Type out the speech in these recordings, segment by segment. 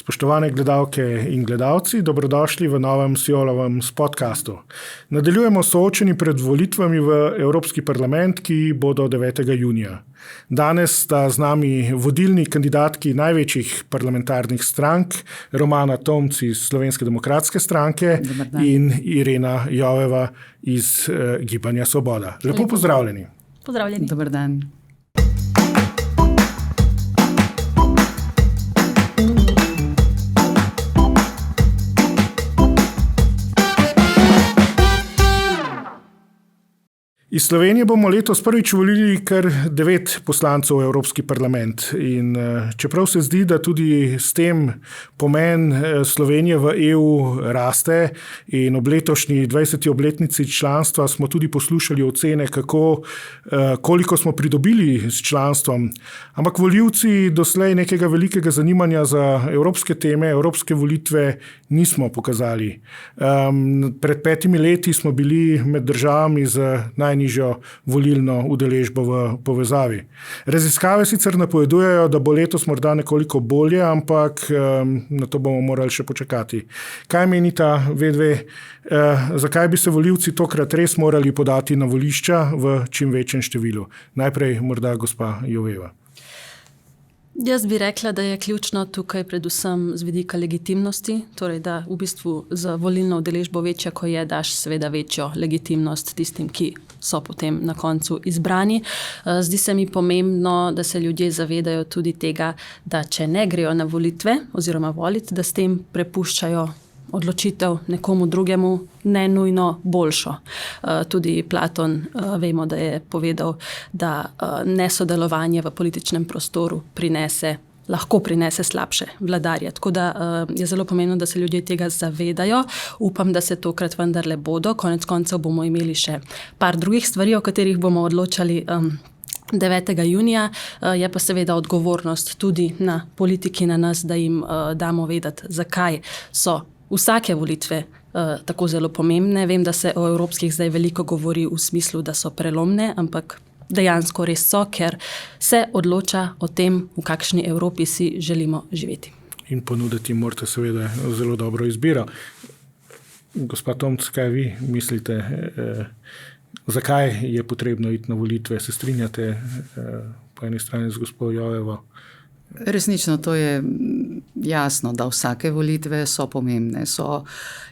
Spoštovane gledalke in gledalci, dobrodošli v novem Sjolovem podcastu. Nadaljujemo soočeni pred volitvami v Evropski parlament, ki bodo 9. junija. Danes sta z nami vodilni kandidatki največjih parlamentarnih strank, Romana Tomc iz Slovenske demokratske stranke in Irena Joveva iz Gibanja Svoboda. Lepo pozdravljeni. Pozdravljeni. Dober dan. Iz Slovenije bomo letos prvič volili kar 9 poslancev v Evropski parlament in čeprav se zdi, da tudi s tem pomen Slovenije v EU raste in ob letošnji 20. obletnici članstva smo tudi poslušali ocene, koliko smo pridobili s članstvom. Ampak volivci doslej nekega velikega zanimanja za evropske teme, evropske volitve nismo pokazali. Pred 5 leti smo bili med državami z najnižjo volilno udeležbo v povezavi. Raziskave sicer napovedujejo, da bo letos morda nekoliko bolje, ampak na to bomo morali še počakati. Kaj menita vedve, zakaj bi se volivci tokrat res morali podati na volišča v čim večjem številu? Najprej morda gospa Joveva. Jaz bi rekla, da je ključno tukaj predvsem z vidika legitimnosti, torej da v bistvu za volilno udeležbo večja, ko je, daš seveda večjo legitimnost tistim, ki so potem na koncu izbrani. Zdi se mi pomembno, da se ljudje zavedajo tudi tega, da če ne grejo na volitve oziroma voliti, da s tem prepuščajo odločitev nekomu drugemu ne nujno boljšo. Tudi Platon vemo, da je povedal, da nesodelovanje v političnem prostoru lahko prinese slabše vladarje. Tako da je zelo pomembno, da se ljudje tega zavedajo. Upam, da se tokrat vendarle bodo. Konec koncev bomo imeli še par drugih stvari, o katerih bomo odločali 9. junija, je pa seveda odgovornost tudi na politiki, na nas, da jim damo vedeti, zakaj so vsake volitve tako zelo pomembne. Vem, da se o evropskih zdaj veliko govori v smislu, da so prelomne, ampak dejansko res so, ker se odloča o tem, v kakšni Evropi si želimo živeti. In ponuditi morate seveda zelo dobro izbiro. Gospa Tomc, kaj vi mislite, zakaj je potrebno iti na volitve? Se strinjate po eni strani z gospo Jovevo? Resnično, to je jasno, da vsake volitve so pomembne, so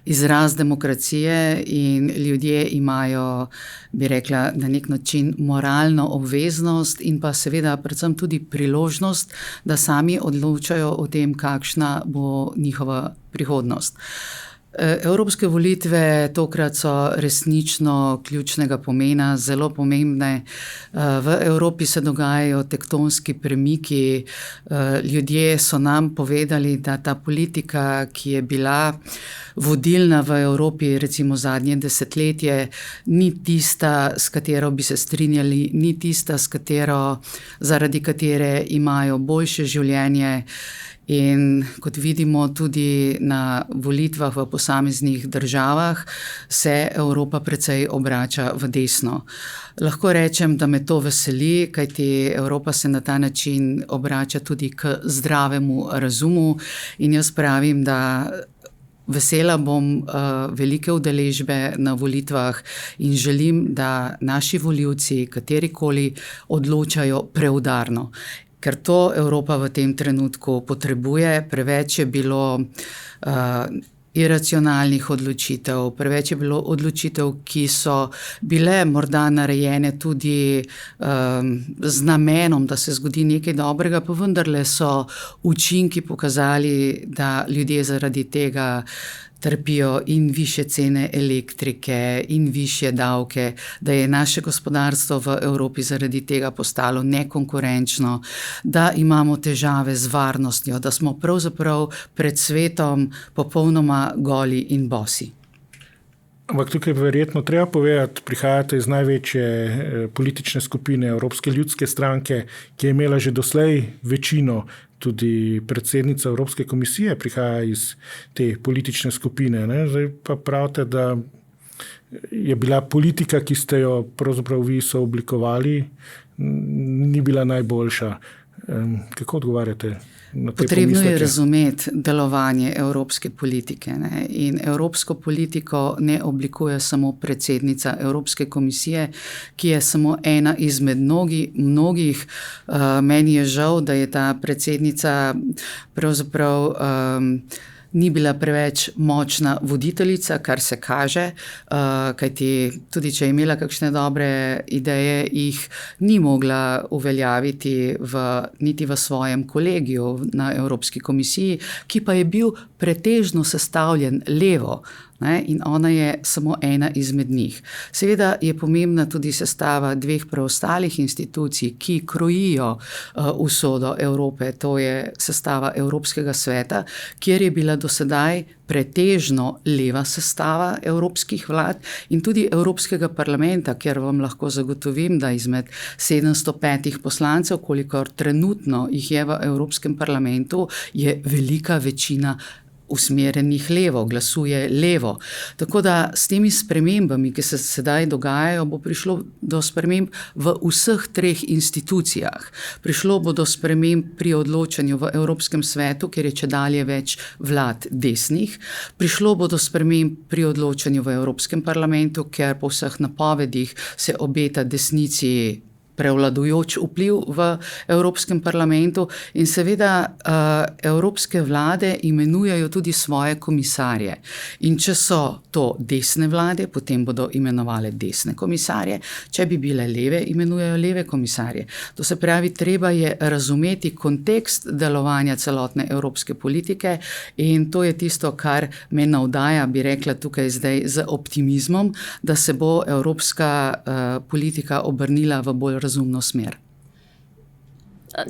izraz demokracije in ljudje imajo, bi rekla, na nek način moralno obveznost in pa seveda predvsem tudi priložnost, da sami odločajo o tem, kakšna bo njihova prihodnost. Evropske volitve tokrat so resnično ključnega pomena, zelo pomembne. V Evropi se dogajajo tektonski premiki. Ljudje so nam povedali, da ta politika, ki je bila vodilna v Evropi recimo zadnje desetletje, ni tista, s katero bi se strinjali, ni tista, zaradi katere imajo boljše življenje. In kot vidimo tudi na volitvah v posameznih državah, se Evropa precej obrača v desno. Lahko rečem, da me to veseli, kajti Evropa se na ta način obrača tudi k zdravemu razumu in jaz pravim, da vesela bom velike udeležbe na volitvah in želim, da naši volivci katerikoli odločajo preudarno. Ker to Evropa v tem trenutku potrebuje, preveč je bilo iracionalnih odločitev, preveč je bilo odločitev, ki so bile morda narejene tudi z namenom, da se zgodi nekaj dobrega, pa vendarle so učinki pokazali, da ljudje zaradi tega trpijo in višje cene elektrike in višje davke, da je naše gospodarstvo v Evropi zaradi tega postalo nekonkurenčno, da imamo težave z varnostjo, da smo pravzaprav pred svetom popolnoma goli in bosi. Ampak tukaj verjetno treba povedati, prihajate iz največje politične skupine Evropske ljudske stranke, ki je imela že doslej večino. Tudi predsednica Evropske komisije prihaja iz te politične skupine. Zdaj pa pravite, da je bila politika, ki ste jo pravzaprav vi sooblikovali, ni bila najboljša. Kako odgovarjate na te Potrebno pomisleke? je razumeti delovanje evropske politike, ne? In evropsko politiko ne oblikuje samo predsednica Evropske komisije, ki je samo ena izmed mnogih. Meni je žal, da je ta predsednica pravzaprav ni bila preveč močna voditeljica, kar se kaže, kajti tudi če je imela kakšne dobre ideje, jih ni mogla uveljaviti niti v svojem kolegiju na Evropski komisiji, ki pa je bil pretežno sestavljen levo. In ona je samo ena izmed njih. Seveda je pomembna tudi sestava dveh preostalih institucij, ki krojijo usodo Evrope, to je sestava Evropskega sveta, kjer je bila do sedaj pretežno leva sestava evropskih vlad in tudi Evropskega parlamenta, kjer vam lahko zagotovim, da izmed 705 poslancev, kolikor trenutno jih je v Evropskem parlamentu, je velika večina usmerjenih levo, glasuje levo. Tako da s temi spremembami, ki se sedaj dogajajo, bo prišlo do sprememb v vseh treh institucijah. Prišlo bo do sprememb pri odločanju v Evropskem svetu, kjer je čedalje več vlad desnih. Prišlo bo do sprememb pri odločanju v Evropskem parlamentu, ker po vseh napovedih se obeta desnici prevladujoč vpliv v Evropskem parlamentu in seveda evropske vlade imenujejo tudi svoje komisarje. In če so to desne vlade, potem bodo imenovale desne komisarje, če bi bile leve, imenujejo leve komisarje. To se pravi, treba je razumeti kontekst delovanja celotne evropske politike in to je tisto, kar me navdaja, bi rekla tukaj zdaj z optimizmom, da se bo evropska politika obrnila v bolj razumno smer.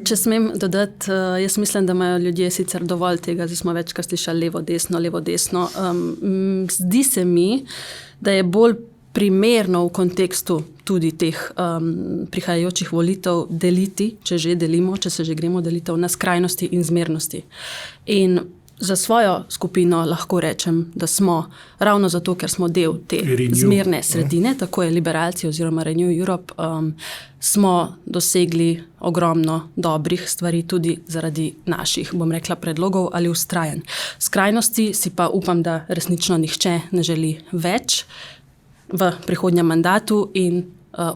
Če smem dodati, jaz mislim, da imajo ljudje sicer dovolj tega, zdaj smo večkrat slišali levo, desno. Zdi se mi, da je bolj primerno v kontekstu tudi teh prihajajočih volitev deliti, če že delimo, če se že gremo delitev na skrajnosti in zmernosti. In za svojo skupino lahko rečem, da smo ravno zato, ker smo del te zmerne sredine, tako je liberalci oziroma Renew Europe, smo dosegli ogromno dobrih stvari tudi zaradi naših, bom rekla, predlogov ali vztrajanj. Skrajnosti si pa upam, da resnično nihče ne želi več v prihodnjem mandatu in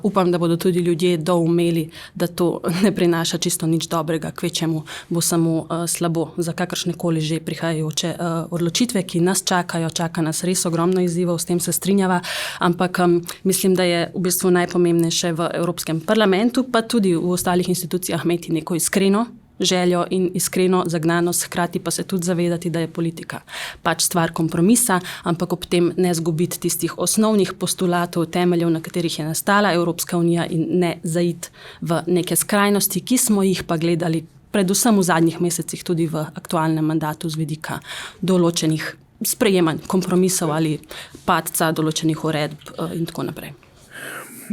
upam, da bodo tudi ljudje doumeli, da to ne prinaša čisto nič dobrega, kvečemu bo samo slabo za kakršnekoli že prihajajoče odločitve, ki nas čakajo, čaka nas res ogromno izzivov, s tem se strinjava, ampak mislim, da je v bistvu najpomembnejše v Evropskem parlamentu, pa tudi v ostalih institucijah imeti neko iskreno željo in iskreno zagnanost, hkrati pa se tudi zavedati, da je politika pač stvar kompromisa, ampak ob tem ne zgubiti tistih osnovnih postulatov, temeljev, na katerih je nastala Evropska unija in ne zaiti v neke skrajnosti, ki smo jih pa gledali predvsem v zadnjih mesecih tudi v aktualnem mandatu z vidika določenih sprejemanj kompromisov ali padca določenih uredb in tako naprej.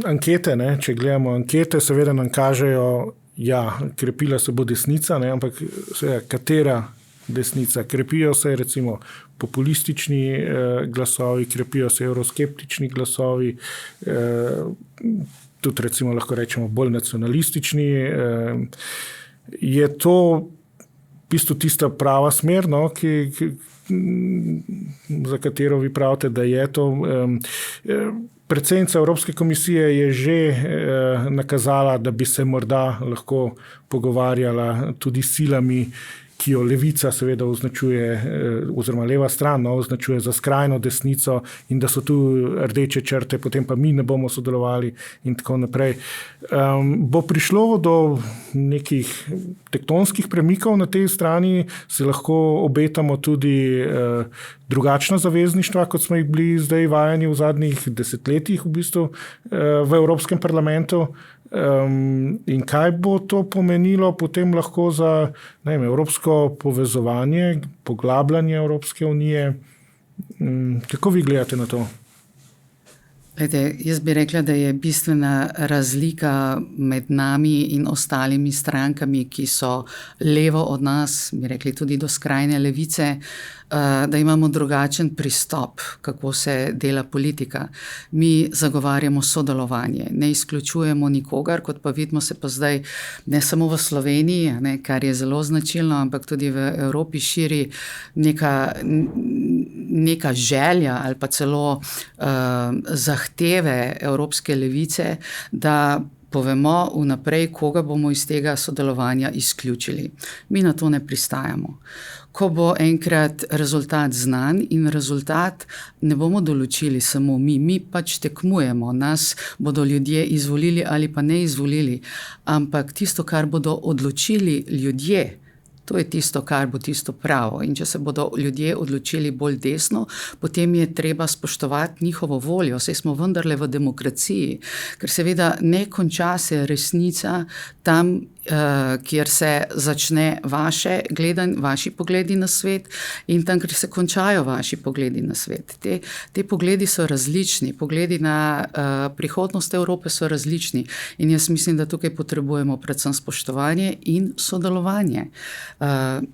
Ankete, če gledamo ankete, seveda nam kažejo, krepila se bo desnica, ampak seveda, katera desnica? Krepijo se recimo populistični glasovi, krepijo se euroskeptični glasovi, tudi recimo lahko rečemo bolj nacionalistični. Je to v bistvu tista prava smer, za katero vi pravite, da je to. Predsednica Evropske komisije je že nakazala, da bi se morda lahko pogovarjala tudi s silami, ki jo levica seveda označuje, oziroma leva stran označuje za skrajno desnico in da so tu rdeče črte, potem pa mi ne bomo sodelovali in tako naprej. Bo prišlo do nekih tektonskih premikov na tej strani, se lahko obetamo tudi drugačna zavezništva, kot smo jih bili zdaj vajeni v zadnjih desetletjih v bistvu v Evropskem parlamentu. In kaj bo to pomenilo potem lahko za evropsko povezovanje, poglabljanje Evropske unije? Kako vi gledate na to? Jaz bi rekla, da je bistvena razlika med nami in ostalimi strankami, ki so levo od nas, bi rekli tudi do skrajne levice, da imamo drugačen pristop, kako se dela politika. Mi zagovarjamo sodelovanje, ne izključujemo nikogar, kot pa vidimo se pa zdaj ne samo v Sloveniji, ne, kar je zelo značilno, ampak tudi v Evropi širi neka želja ali pa celo zahteve evropske levice, da povemo vnaprej, koga bomo iz tega sodelovanja izključili. Mi na to ne pristajamo. Ko bo enkrat rezultat znan in rezultat ne bomo določili samo mi pač tekmujemo, nas bodo ljudje izvolili ali pa ne izvolili, ampak tisto, kar bodo odločili ljudje, to je tisto, kar bo tisto pravo. In če se bodo ljudje odločili bolj desno, potem je treba spoštovati njihovo voljo. Saj smo vendarle v demokraciji, ker seveda ne konča se resnica tam, kjer se začne vaši pogledi na svet in tam, kjer se končajo vaši pogledi na svet. Te pogledi so različni, pogledi na prihodnost Evrope so različni in jaz mislim, da tukaj potrebujemo predvsem spoštovanje in sodelovanje.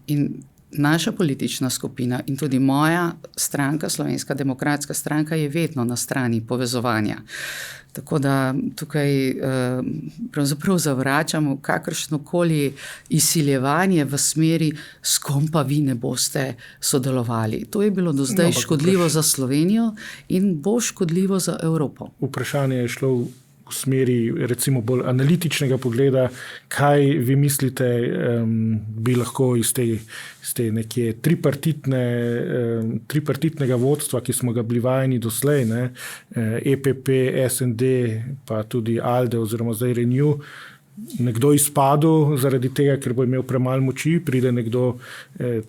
In naša politična skupina in tudi moja stranka, Slovenska demokratska stranka, je vedno na strani povezovanja. Tako da tukaj pravzaprav zavračamo kakršnokoli izsiljevanje v smeri, s kom pa vi ne boste sodelovali. To je bilo do zdaj škodljivo za Slovenijo in bo škodljivo za Evropo. Vprašanje je šlo v smeri recimo bolj analitičnega pogleda, kaj vi mislite, bi lahko iz te nekje tripartitnega vodstva, ki smo ga bili vajeni doslej, ne, EPP, SND, pa tudi ALDE oziroma zdaj Renew, nekdo izpadel zaradi tega, ker bo imel premalo moči, pride nekdo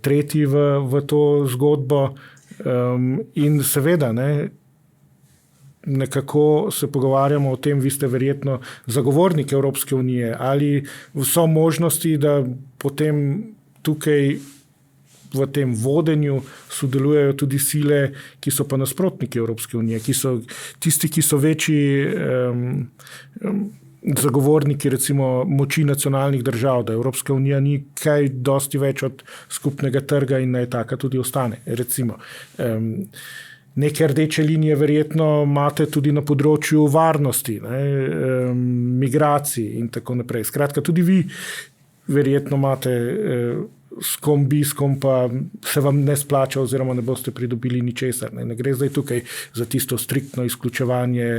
tretji v to zgodbo in seveda, ne, nekako se pogovarjamo o tem, vi ste verjetno zagovornik Evropske unije, ali so možnosti, da potem tukaj v tem vodenju sodelujejo tudi sile, ki so pa nasprotniki Evropske unije, ki so tisti, ki so večji zagovorniki recimo moči nacionalnih držav, da Evropska unija ni kaj dosti več od skupnega trga in naj taka tudi ostane. Recimo, neke rdeče linije verjetno imate tudi na področju varnosti, migracij in tako naprej. Skratka, tudi vi verjetno imate s kom pa se vam ne splača oziroma ne boste pridobili ničesar. Ne gre zdaj tukaj za tisto striktno izključevanje,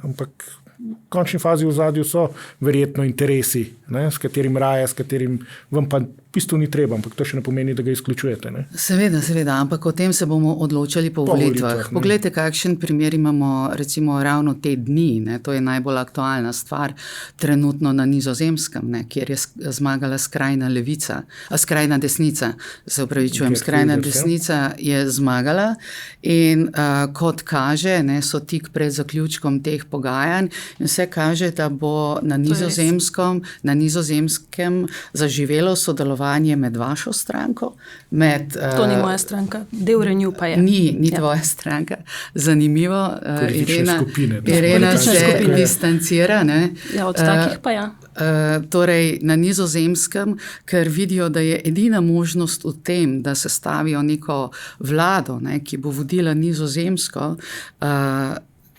ampak v končni fazi v ozadju so verjetno interesi, ne, s katerim raje, s katerim vam pa v bistvu ni treba, ampak to še ne pomeni, da ga izključujete. Ne? Seveda, ampak o tem se bomo odločali po volitvah. Poglejte, kakšen primer imamo recimo ravno te dni, ne? To je najbolj aktualna stvar trenutno na Nizozemskem, ne? Kjer je zmagala skrajna desnica, skrajna desnica je zmagala in kot kaže, ne, so tik pred zaključkom teh pogajanj in vse kaže, da bo na Nizozemskem zaživelo sodelovanje med vašo stranko, to ni moja stranka, del Renew pa je. Ni tvoja stranka. Zanimivo, Irena se distancira. Ne? Ja, od takih pa ja. Torej na Nizozemskem, ker vidijo, da je edina možnost v tem, da se stavijo neko vlado, ne, ki bo vodila Nizozemsko,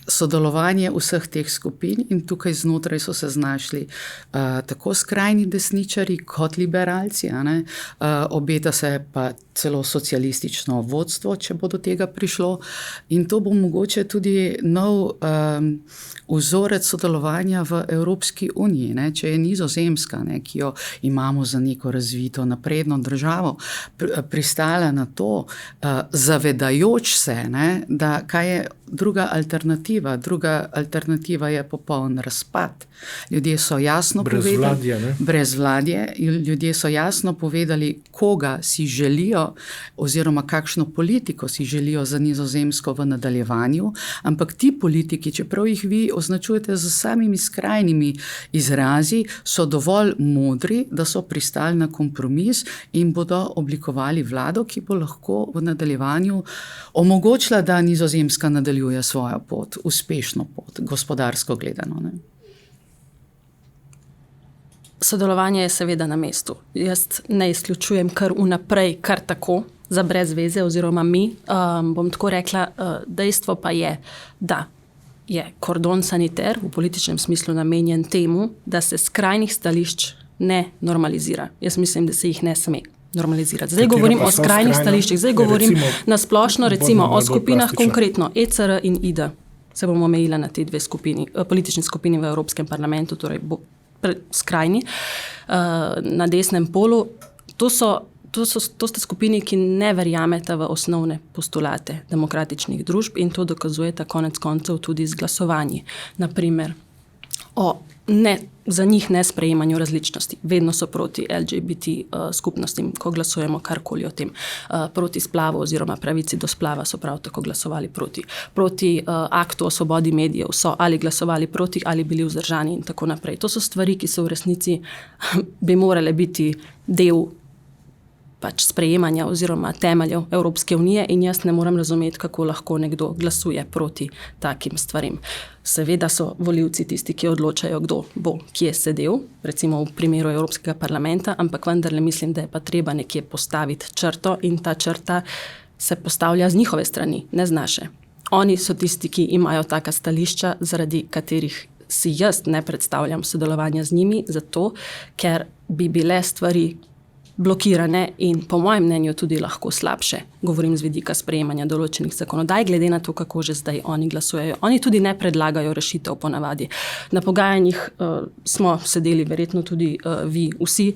sodelovanje vseh teh skupin in tukaj znotraj so se znašli tako skrajni desničari kot liberalci. Obeta se pa celo socialistično vodstvo, če bo do tega prišlo. In to bo mogoče tudi nov vzorec sodelovanja v Evropski uniji. Ne? Če je Nizozemska, ne, ki jo imamo za neko razvito, napredno državo, pristala na to, zavedajoč se, ne, da kaj je druga alternativa. Druga alternativa je popoln razpad. Ljudje so jasno povedali, brezvladje, ljudje so jasno povedali, koga si želijo oziroma kakšno politiko si želijo za Nizozemsko v nadaljevanju, ampak ti politiki, čeprav jih vi označujete z samimi skrajnimi izrazi, so dovolj modri, da so pristali na kompromis in bodo oblikovali vlado, ki bo lahko v nadaljevanju omogočila, da Nizozemska nadaljuje nadaljuje svojo pot, uspešno pot, gospodarsko gledano. Ne? Sodelovanje je seveda na mestu. Jaz ne izključujem kar vnaprej, kar tako, za brez veze, oziroma mi. Bom tako rekla, dejstvo pa je, da je kordon saniter v političnem smislu namenjen temu, da se skrajnih stališč ne normalizira. Jaz mislim, da se jih ne sme normalizirati. Zdaj govorim o skrajnih stališčih, zdaj govorim na splošno, recimo o skupinah, konkretno ECR in ID. Se bomo omejila na te dve politični skupini v Evropskem parlamentu, torej skrajni, na desnem polu. To sta skupini, ki ne verjameta v osnovne postulate demokratičnih družb in to dokazujeta konec koncev tudi z glasovanji. Naprimer, za njih ne sprejemanju različnosti. Vedno so proti LGBT skupnostim, ko glasujemo karkoli o tem. Proti splavu oziroma pravici do splava so prav tako glasovali proti. Proti aktu o svobodi medijev so ali glasovali proti ali bili vzdržani in tako naprej. To so stvari, ki so v resnici bi morale biti del sprejemanja oziroma temeljev Evropske unije in jaz ne moram razumeti, kako lahko nekdo glasuje proti takim stvarim. Seveda so volivci tisti, ki odločajo, kdo bo kje sedel, recimo v primeru Evropskega parlamenta, ampak vendarle mislim, da je pa treba nekje postaviti črto in ta črta se postavlja z njihove strani, ne z naše. Oni so tisti, ki imajo taka stališča, zaradi katerih si jaz ne predstavljam sodelovanja z njimi, zato ker bi bile stvari blokirane in po mojem mnenju tudi lahko slabše. Govorim z vidika sprejemanja določenih zakonodaj, glede na to, kako že zdaj oni glasujejo. Oni tudi ne predlagajo rešitev ponavadi. Na pogajanjih smo sedeli, verjetno tudi vi vsi,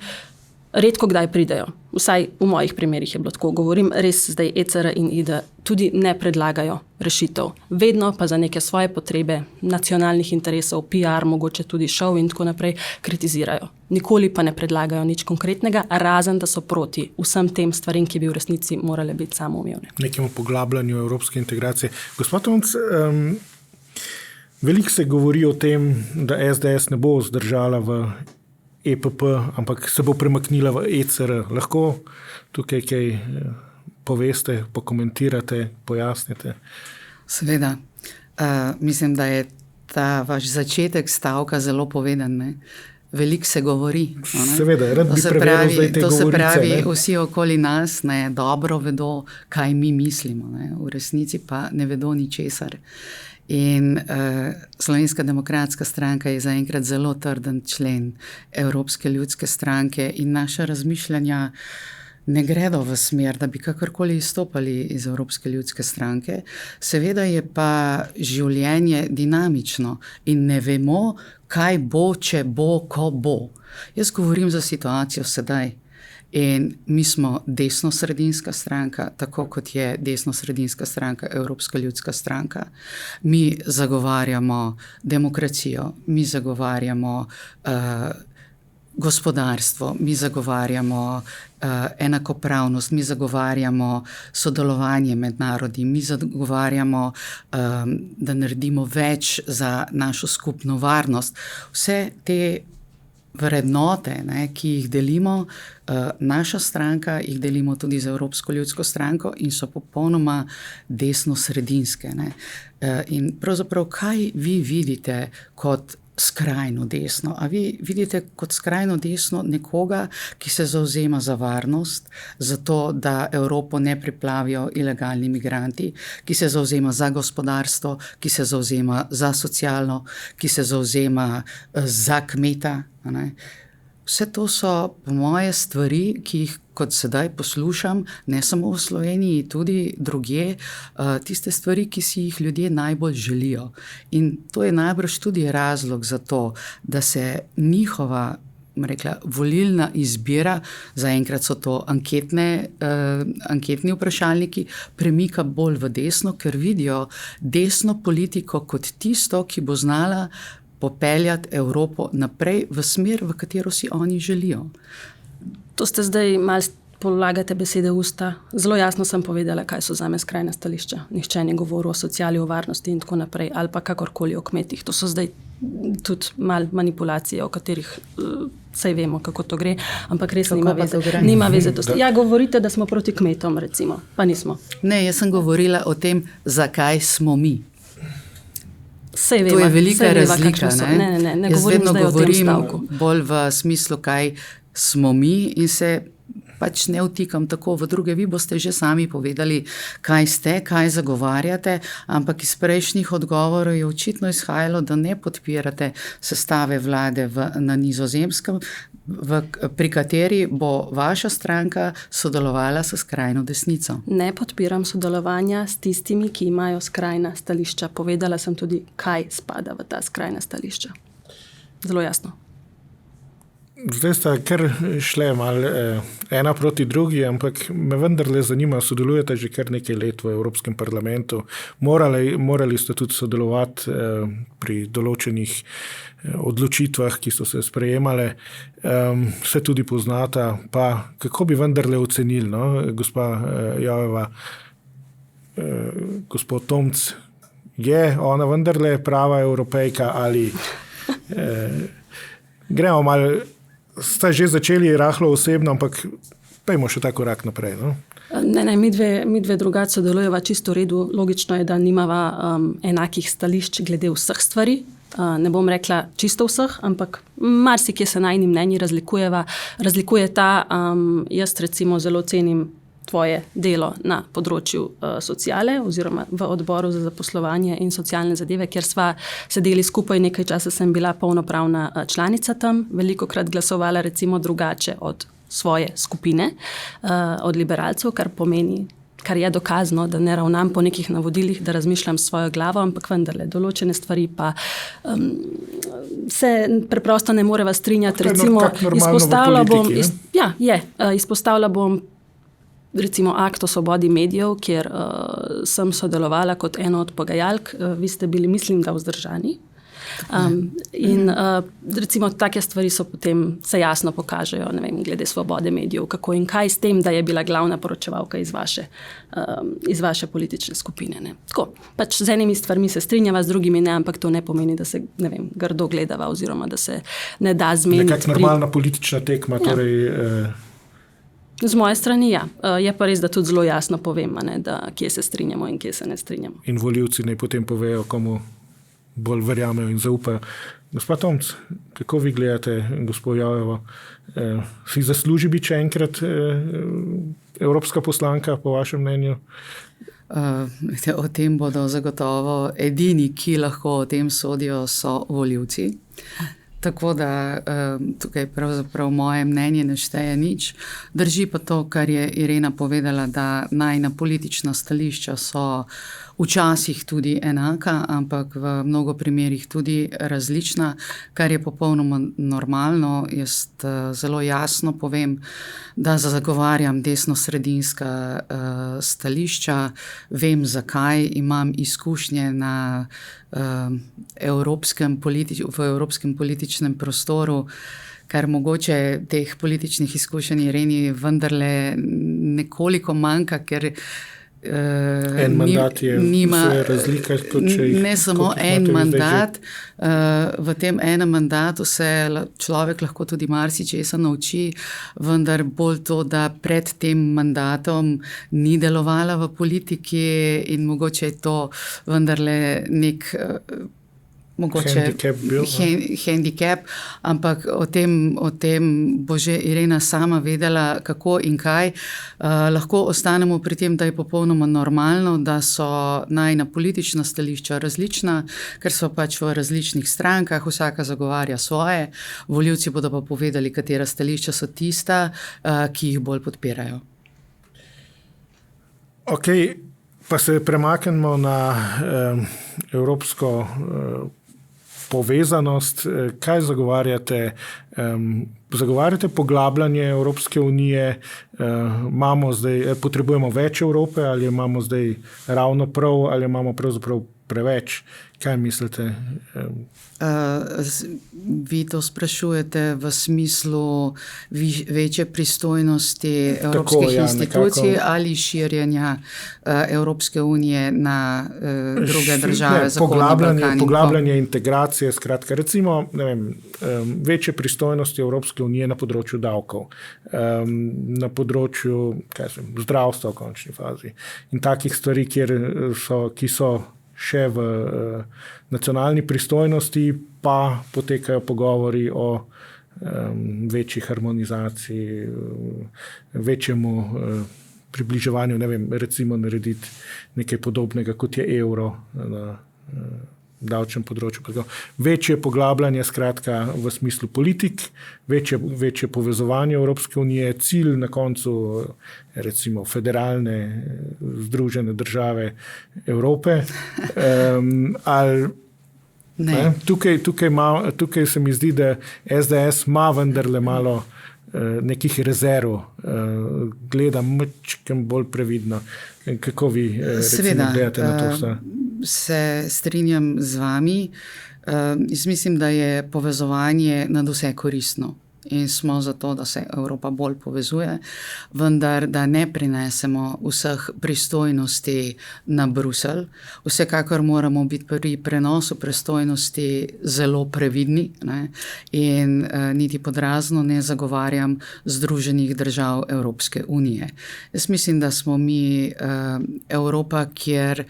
redko kdaj pridejo. Vsaj v mojih primerih je bilo tako. Govorim res zdaj ECR in ID tudi ne predlagajo rešitev. Vedno pa za neke svoje potrebe, nacionalnih interesov, PR, mogoče tudi šov in tako naprej, kritizirajo. Nikoli pa ne predlagajo nič konkretnega, razen da so proti vsem tem stvarim, ki bi v resnici morale biti samoumevne. Nekemu poglabljanju evropske integracije. Gospod Tomc, veliko se govori o tem, da SDS ne bo zdržala v EPP, ampak se bo premaknila v ECR. Lahko tukaj kaj poveste, pokomentirate, pojasnite? Seveda. Mislim, da je ta vaš začetek stavka zelo poveden. Ne? Veliko se govori. Seveda, rad bi preveril zdaj te govorice. To se pravi, vsi okoli nas dobro vedo, kaj mi mislimo. Ne? V resnici pa ne vedo ničesar. In Slovenska demokratska stranka je zaenkrat zelo trden člen Evropske ljudske stranke in naša razmišljanja ne gredo v smer, da bi kakorkoli izstopali iz Evropske ljudske stranke. Seveda je pa življenje dinamično in ne vemo, kaj bo, če bo, ko bo. Jaz govorim za situacijo sedaj. In mi smo desno-sredinska stranka, tako kot je desno-sredinska stranka Evropska ljudska stranka. Mi zagovarjamo demokracijo, mi zagovarjamo gospodarstvo, mi zagovarjamo enakopravnost, mi zagovarjamo sodelovanje med narodi, mi zagovarjamo, da naredimo več za našo skupno varnost. Vse te vrednote, ki jih delimo, naša stranka jih delimo tudi z Evropsko ljudsko stranko in so popolnoma desno-sredinske. In pravzaprav, kaj vi vidite kot skrajno desno? A vi vidite kot skrajno desno nekoga, ki se zavzema za varnost, za to, da Evropo ne priplavijo ilegalni migranti, ki se zavzema za gospodarstvo, ki se zavzema za socialno, ki se zavzema za kmeta? Vse to so po moje stvari, ki jih kot sedaj poslušam, ne samo v Sloveniji, tudi drugje, tiste stvari, ki si jih ljudje najbolj želijo. In to je najbrž tudi razlog za to, da se njihova volilna izbira, zaenkrat so to anketni vprašalniki, premika bolj v desno, ker vidijo desno politiko kot tisto, ki bo znala popeljati Evropo naprej v smer, v katero si oni želijo. To ste zdaj malo polagate besede v usta. Zelo jasno sem povedala, kaj so zame skrajna stališča. Nihče ne govori o sociali, o varnosti in tako naprej, ali pa kakorkoli o kmetih. To so zdaj tudi malo manipulacije, o katerih saj vemo, kako to gre, ampak res nima veze. Ja, govorite, da smo proti kmetom, recimo, pa nismo. Ne, jaz sem govorila o tem, zakaj smo mi Sej To veva, je velika sej veva, razlika. kakšne so. Ne Jaz govorim vedno zdaj o tem govorim stavku. bolj v smislu, kaj smo mi in se pač ne vtikam tako v druge. Vi boste že sami povedali, kaj ste, kaj zagovarjate, ampak iz prejšnjih odgovorov je očitno izhajalo, da ne podpirate sestave vlade na Nizozemskem, pri kateri bo vaša stranka sodelovala s skrajno desnico. Ne podpiram sodelovanja s tistimi, ki imajo skrajna stališča. Povedala sem tudi, kaj spada v ta skrajna stališča. Zelo jasno. Zdaj sta kar šle malo ena proti drugi, ampak me vendarle zanima, sodelujete že kar nekaj let v Evropskem parlamentu. Morali ste tudi sodelovati pri določenih odločitvah, ki so se sprejemale. Se tudi poznata, pa kako bi vendarle ocenili, no? Gospa Joveva, gospod Tomc, je ona vendarle prava evropejka ali gremo malo. Ste že začeli rahlo osebno, ampak pejmo še ta korak naprej. No? Ne, mi dve drugače sodelujeva čisto v redu. Logično je, da nimava enakih stališč glede vseh stvari. Ne bom rekla čisto vseh, ampak marsikje se najni mnenji razlikujeta. Jaz recimo zelo cenim tvoje delo na področju sociale oziroma v odboru za zaposlovanje in socialne zadeve, kjer sva sedeli skupaj, nekaj časa sem bila polnopravna članica tam, velikokrat glasovala recimo drugače od svoje skupine, od liberalcev, kar pomeni, kar je dokazno, da ne ravnam po nekih navodilih, da razmišljam s svojo glavo, ampak vendarle, določene stvari pa se preprosto ne moreva strinjati. Recimo, izpostavila bom recimo akt o svobodi medijev, kjer sem sodelovala kot eno od pogajalk. Vi ste bili, mislim, da vzdržani. In recimo take stvari so potem se jasno pokažejo, ne vem, glede svobode medijev, kako in kaj s tem, da je bila glavna poročevalka iz vaše politične skupine. Ne. Tako, pač z enimi stvarmi se strinjava, z drugimi ne, ampak to ne pomeni, da se, ne vem, grdo gledava oziroma da se ne da zmeniti. Nekak normalna politična tekma, torej... Z moje strani, ja. Je pa res, da tudi zelo jasno povem, ne, da kje se strinjamo in kje se ne strinjamo. In volivci naj potem povejo, komu bolj verjamejo in zaupajo. Gospod Tomc, kako vi gledate, gospod Jovevo? Si zasluži biti še enkrat evropska poslanka, po vašem mnenju? O tem bodo zagotovo edini, ki lahko o tem sodijo, so volivci. Tako da tukaj pravzaprav moje mnenje ne šteje nič. Drži pa to, kar je Irena povedala, da najna politična stališča so včasih tudi enaka, ampak v mnogo primerih tudi različna, kar je popolnoma normalno. Jaz zelo jasno povem, da zagovarjam desno-sredinska stališča, vem zakaj, imam izkušnje v evropskem političnem prostoru, kar mogoče teh političnih izkušenj Ireni vendarle nekoliko manjka, ker en mandat je razlika, kot če jih... Ne samo en mandat, v tem enem mandatu se človek lahko tudi marsičesa nauči, vendar bolj to, da pred tem mandatom ni delovala v politiki in mogoče je to vendarle nek handicap, ampak o tem bo že Irena sama vedela, kako in kaj. Lahko ostanemo pri tem, da je popolnoma normalno, da so najna politična stališča različna, ker so pač v različnih strankah, vsaka zagovarja svoje, volivci bodo pa povedali, katera stališča so tista, ki jih bolj podpirajo. Ok, pa se premaknemo na evropsko povezanost. Kaj zagovarjate? Zagovarjate poglabljanje Evropske unije? Potrebujemo več Evrope ali imamo zdaj ravno prav ali imamo pravzaprav preveč? Kaj mislite? Vi to sprašujete v smislu večje pristojnosti evropskih institucij ali širjenja Evropske unije na druge države? Poglabljanje integracije, skratka, recimo, ne vem, večje pristojnosti Evropske unije na področju davkov, na področju zdravstva v končni fazi in takih stvari, ki so še v nacionalni pristojnosti, pa potekajo pogovori o večji harmonizaciji, večjemu približevanju, ne vem, recimo narediti nekaj podobnega, kot je evro na davčnem področju. Večje poglabljanje, skratka, v smislu politik, večje povezovanje Evropske unije, cilj na koncu, recimo, federalne združene države Evrope. Tukaj se mi zdi, da SDS ima vendarle malo nekih rezerv, gleda mačkem bolj previdno. Kako vi recimo gledate na to stvar? Se strinjam z vami. Jaz mislim, da je povezovanje nad vse koristno in smo za to, da se Evropa bolj povezuje, vendar da ne prinesemo vseh pristojnosti na Bruselj. Vsekakor moramo biti pri prenosu pristojnosti zelo previdni, ne? In niti podrazno ne zagovarjam Združenih držav Evropske unije. Jaz mislim, da smo mi Evropa, kjer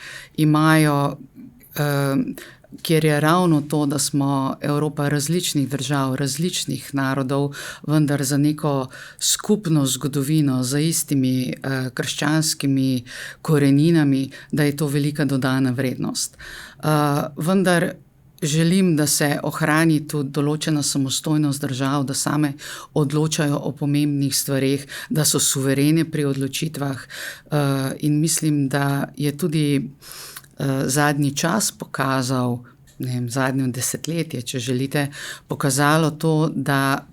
je ravno to, da smo Evropa različnih držav, različnih narodov, vendar za neko skupno zgodovino, za istimi krščanskimi koreninami, da je to velika dodana vrednost. Vendar želim, da se ohrani tudi določena samostojnost držav, da same odločajo o pomembnih stvareh, da so suverene pri odločitvah, in mislim, da je tudi zadnji čas pokazal, zadnje desetletje, če želite, pokazalo to, da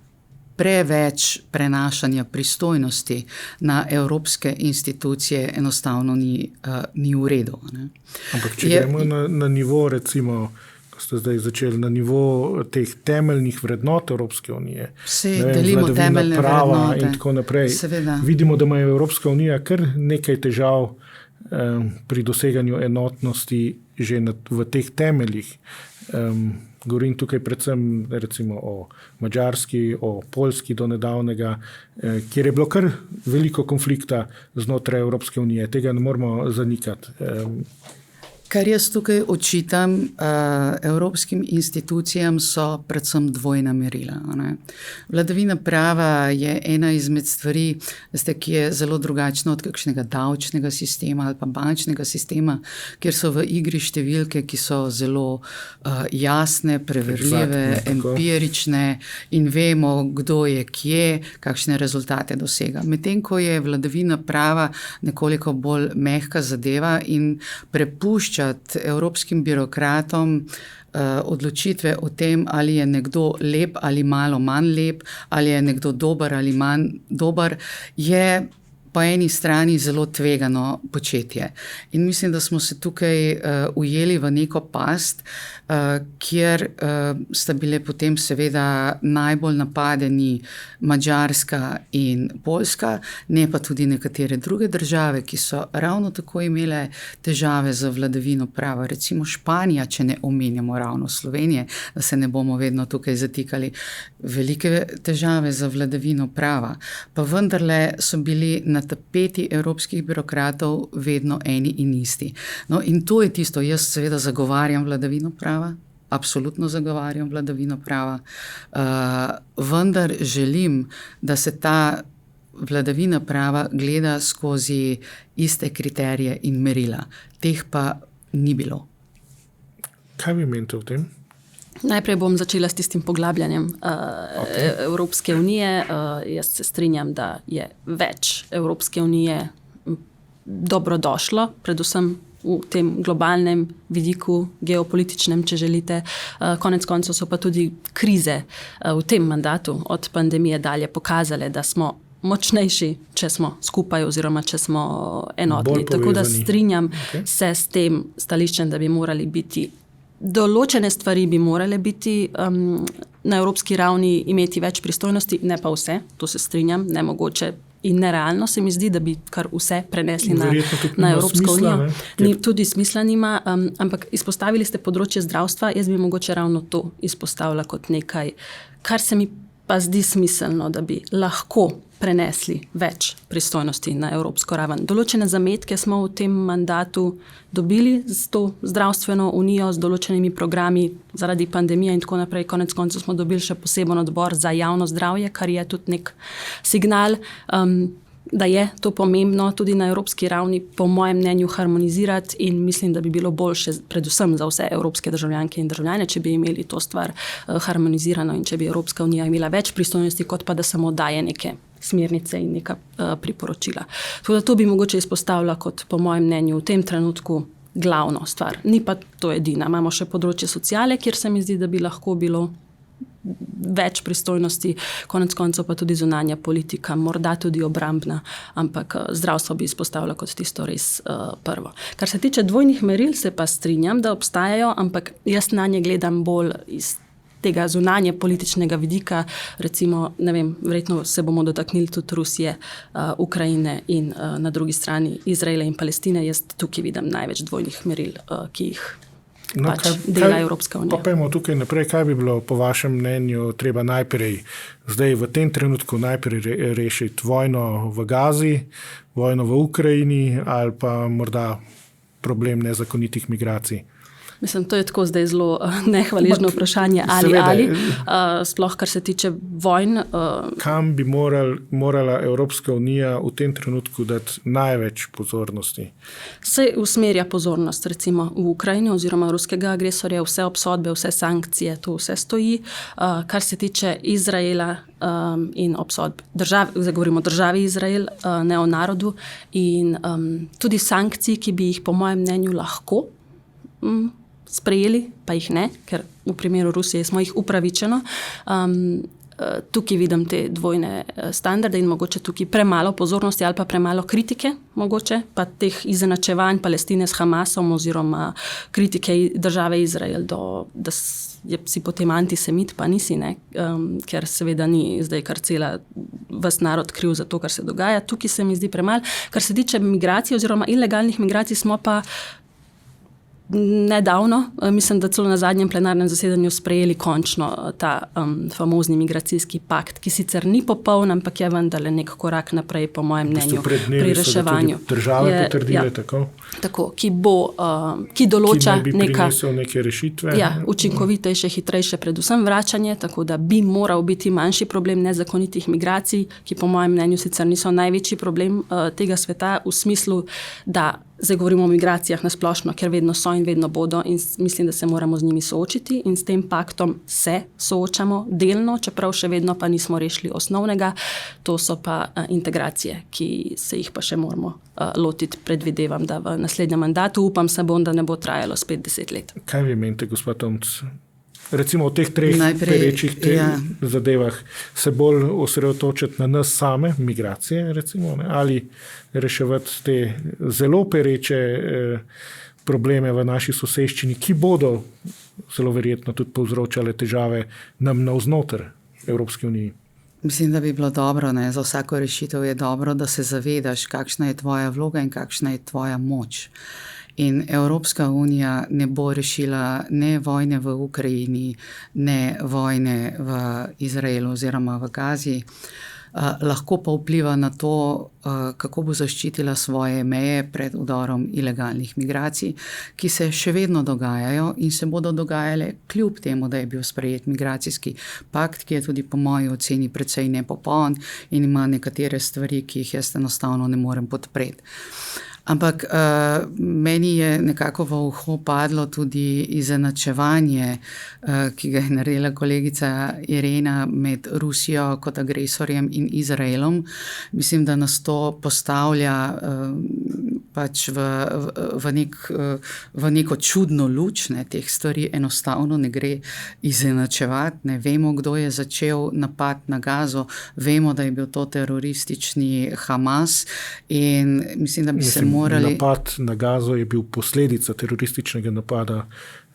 preveč prenašanja pristojnosti na evropske institucije enostavno ni v redu. Ne? Ampak če gremo na nivo, recimo, ko ste zdaj začeli, na nivo teh temeljnih vrednot Evropske unije, delimo temeljne prava vrednote in tako naprej. Seveda. Vidimo, da ima Evropska unija kar nekaj težav pri doseganju enotnosti že v teh temeljih. Govorim tukaj predvsem recimo o Madžarski, o Poljski do nedavnega, kjer je bilo kar veliko konflikta znotraj Evropske unije. Tega ne moramo zanikati. Kar jaz tukaj očitam evropskim institucijam, so predvsem dvojna merila. Ne? Vladavina prava je ena izmed stvari, ki je zelo drugačna od kakšnega davčnega sistema ali pa bančnega sistema, kjer so v igri številke, ki so zelo jasne, preverljive, empirične in vemo, kdo je kje, kakšne rezultate dosega. Medtem ko je vladavina prava nekoliko bolj mehka zadeva in prepušča evropskim birokratom odločitve o tem, ali je nekdo lep ali malo manj lep, ali je nekdo dober ali manj dober, je po eni strani zelo tvegano početje. In mislim, da smo se tukaj ujeli v neko past, kjer sta bile potem seveda najbolj napadeni Madžarska in Poljska, ne pa tudi nekatere druge države, ki so ravno tako imele težave z vladavino prava. Recimo Španija, če ne omenjamo ravno Slovenije, da se ne bomo vedno tukaj zatikali, velike težave za vladavino prava. Pa vendarle so bili na tapeti evropskih birokratov vedno eni in isti. No, in to je tisto, jaz seveda zagovarjam vladavino prava, absolutno zagovarjam vladavino prava, vendar želim, da se ta vladavina prava gleda skozi iste kriterije in merila. Teh pa ni bilo. Kaj vi menite o tem? Najprej bom začela s tistim poglabljanjem Evropske unije. Jaz se strinjam, da je več Evropske unije dobrodošlo, predvsem v tem globalnem vidiku, geopolitičnem, če želite. Konec koncev so pa tudi krize v tem mandatu od pandemije dalje pokazale, da smo močnejši, če smo skupaj oziroma če smo enotni. Tako da strinjam se s tem stališčem, da bi morali biti določene stvari bi morale biti na evropski ravni imeti več pristojnosti, ne pa vse, to se strinjam, nemogoče in nerealno se mi zdi, da bi kar vse prenesli na Evropsko unijo. Tudi smisla nima, ampak izpostavili ste področje zdravstva, jaz bi mogoče ravno to izpostavila kot nekaj, kar se mi pa zdi smiselno, da bi lahko prenesli več pristojnosti na evropsko raven. Določene zametke smo v tem mandatu dobili z to zdravstveno unijo, z določenimi programi zaradi pandemije in tako naprej. Konec koncev smo dobili še poseben odbor za javno zdravje, kar je tudi nek signal, da je to pomembno tudi na evropski ravni, po mojem mnenju, harmonizirati in mislim, da bi bilo boljše predvsem za vse evropske državljanke in državljane, če bi imeli to stvar harmonizirano in če bi Evropska unija imela več pristojnosti, kot pa da samo daje neke smernice in neka priporočila. Tako da to bi mogoče izpostavila kot, po mojem mnenju, v tem trenutku glavno stvar. Ni pa to edina. Imamo še področje sociale, kjer se mi zdi, da bi lahko bilo več pristojnosti, konec koncev pa tudi zunanja politika, morda tudi obrambna, ampak zdravstvo bi izpostavila kot tisto res prvo. Kar se tiče dvojnih meril, se pa strinjam, da obstajajo, ampak jaz na nje gledam bolj iz tega zunanje političnega vidika, recimo, ne vem, verjetno se bomo dotaknili tudi Rusije, Ukrajine in na drugi strani Izraela in Palestine. Jaz tukaj vidim največ dvojnih meril, ki jih dela Evropska unija. Pa pojmo tukaj naprej, kaj bi bilo po vašem mnenju treba najprej, zdaj v tem trenutku najprej rešiti vojno v Gazi, vojno v Ukrajini ali pa morda problem nezakonitih migracij? Mislim, to je tako zdaj zelo nehvaležno vprašanje, ali sploh kar se tiče vojn. Kam bi morala Evropska unija v tem trenutku dati največ pozornosti? Se usmerja pozornost recimo v Ukrajini oziroma ruskega agresorja, vse obsodbe, vse sankcije, to vse stoji. Kar se tiče Izraela in obsodb države, zdaj govorimo o državi Izrael, ne o narodu, in tudi sankcij, ki bi jih po mojem mnenju lahko sprejeli, pa jih ne, ker v primeru Rusije smo jih upravičeno. Tukaj vidim te dvojne standarde in mogoče tukaj premalo pozornosti ali pa premalo kritike, mogoče, pa teh izenačevanj Palestine s Hamasom oziroma kritike države Izrael, da si potem antisemit, pa nisi, ne? Ker seveda ni zdaj kar cela ves narod kriv za to, kar se dogaja. Tukaj se mi zdi premalo. Kar se tiče migracij oziroma ilegalnih migracij, smo pa nedavno, mislim, da celo na zadnjem plenarnem zasedanju sprejeli končno ta famozni migracijski pakt, ki sicer ni popoln, ampak je vendarle nek korak naprej, po mojem mnenju, pri reševanju. Države potrdile tako? Tako, ki določa ki bi prinesel neke rešitve. Ja, učinkovitejše, hitrejše, predvsem vračanje, tako da bi moral biti manjši problem nezakonitih migracij, ki po mojem mnenju sicer niso največji problem tega sveta, v smislu, da zdaj govorimo o migracijah na splošno, ker vedno so in vedno bodo in mislim, da se moramo z njimi soočiti in s tem paktom se soočamo delno, čeprav še vedno pa nismo rešili osnovnega, to so pa integracije, ki se jih pa še moramo lotiti, predvidevam, da v naslednjem mandatu, upam se bom, da ne bo trajalo spet 10 let. Kaj vi menite, gospod Tomc? Recimo v teh treh perečih zadevah se bolj osredotočiti na nas same, migracije recimo, ne? Ali reševati te zelo pereče probleme v naši soseščini, ki bodo zelo verjetno tudi povzročale težave nam navznoter Evropske unije. Mislim, da bi bilo dobro, ne? Za vsako rešitev je dobro, da se zavedaš, kakšna je tvoja vloga in kakšna je tvoja moč. In Evropska unija ne bo rešila ne vojne v Ukrajini, ne vojne v Izraelu oziroma v Gazi. Lahko pa vpliva na to, kako bo zaščitila svoje meje pred vdorom ilegalnih migracij, ki se še vedno dogajajo in se bodo dogajale kljub temu, da je bil sprejet migracijski pakt, ki je tudi po moji oceni precej nepopoln in ima nekatere stvari, ki jih jaz enostavno ne morem podpreti. Ampak meni je nekako v uho padlo tudi izenačevanje, ki ga je naredila kolegica Irena med Rusijo kot agresorjem in Izraelom. Mislim, da nas to postavlja pač v neko čudno luč, ne? Teh stvari enostavno ne gre izenačevati. Ne vemo, kdo je začel napad na Gazo, vemo, da je bil to teroristični Hamas in mislim, da bi se morali... Napad na Gazo je bil posledica terorističnega napada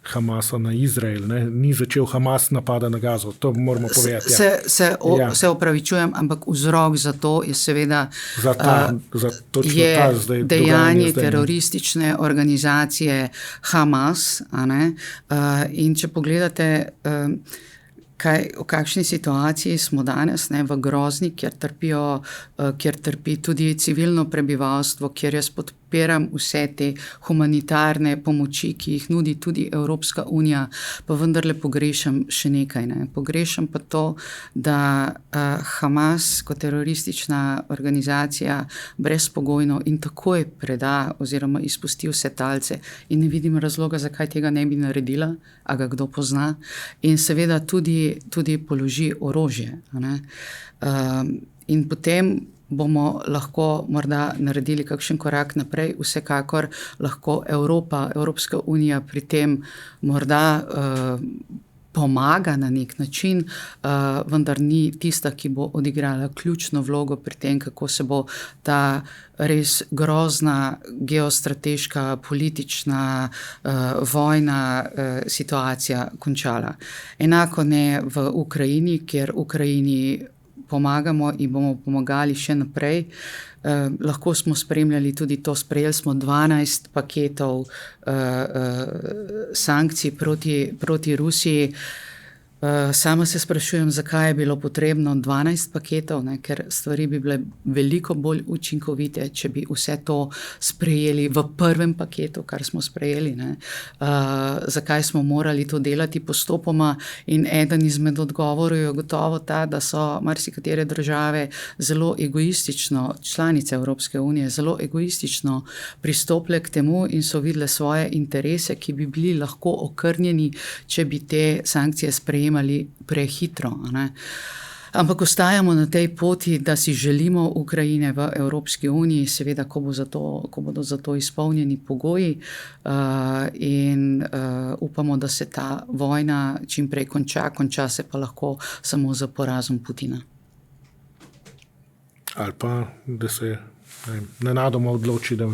Hamasa na Izrael. Ne? Ni začel Hamas napada na Gazo, to moramo povedati. Se opravičujem, ampak vzrok za to je seveda dejanje teroristične organizacije Hamas. In če pogledate, v kakšni situaciji smo danes, ne, v grozni, kjer trpi tudi civilno prebivalstvo, kjer jaz podpiram vse te humanitarne pomoči, ki jih nudi tudi Evropska unija, pa vendarle pogrešam še nekaj. Ne. Pogrešam pa to, da Hamas kot teroristična organizacija brezpogojno in takoj preda oziroma izpusti vse talce in ne vidim razloga, zakaj tega ne bi naredila, a ga kdo pozna, in seveda tudi položi orožje. Ne. In potem bomo lahko morda naredili kakšen korak naprej, vsekakor lahko Evropska unija pri tem morda pomaga na nek način, vendar ni tista, ki bo odigrala ključno vlogo pri tem, kako se bo ta res grozna geostrateška, politična, vojna situacija končala. Enako ne v Ukrajini, kjer Ukrajini pomagamo in bomo pomagali še naprej. Lahko smo spremljali tudi to, sprejeli smo 12 paketov sankcij proti Rusiji. Sama se sprašujem, zakaj je bilo potrebno 12 paketov, ne, ker stvari bi bile veliko bolj učinkovite, če bi vse to sprejeli v prvem paketu, kar smo sprejeli. Ne. Zakaj smo morali to delati postopoma, in eden izmed odgovorov je gotovo ta, da so marsikatere države zelo egoistično, članice Evropske unije, zelo egoistično pristopile k temu in so videle svoje interese, ki bi bili lahko okrnjeni, če bi te sankcije sprejemali prehitro. Ne? Ampak ostajamo na tej poti, da si želimo Ukrajine v Evropski uniji, seveda, ko bodo za to izpolnjeni pogoji, in upamo, da se ta vojna čim prej konča se pa lahko samo za porazom Putina. Ali pa, da se nenadoma odloči, da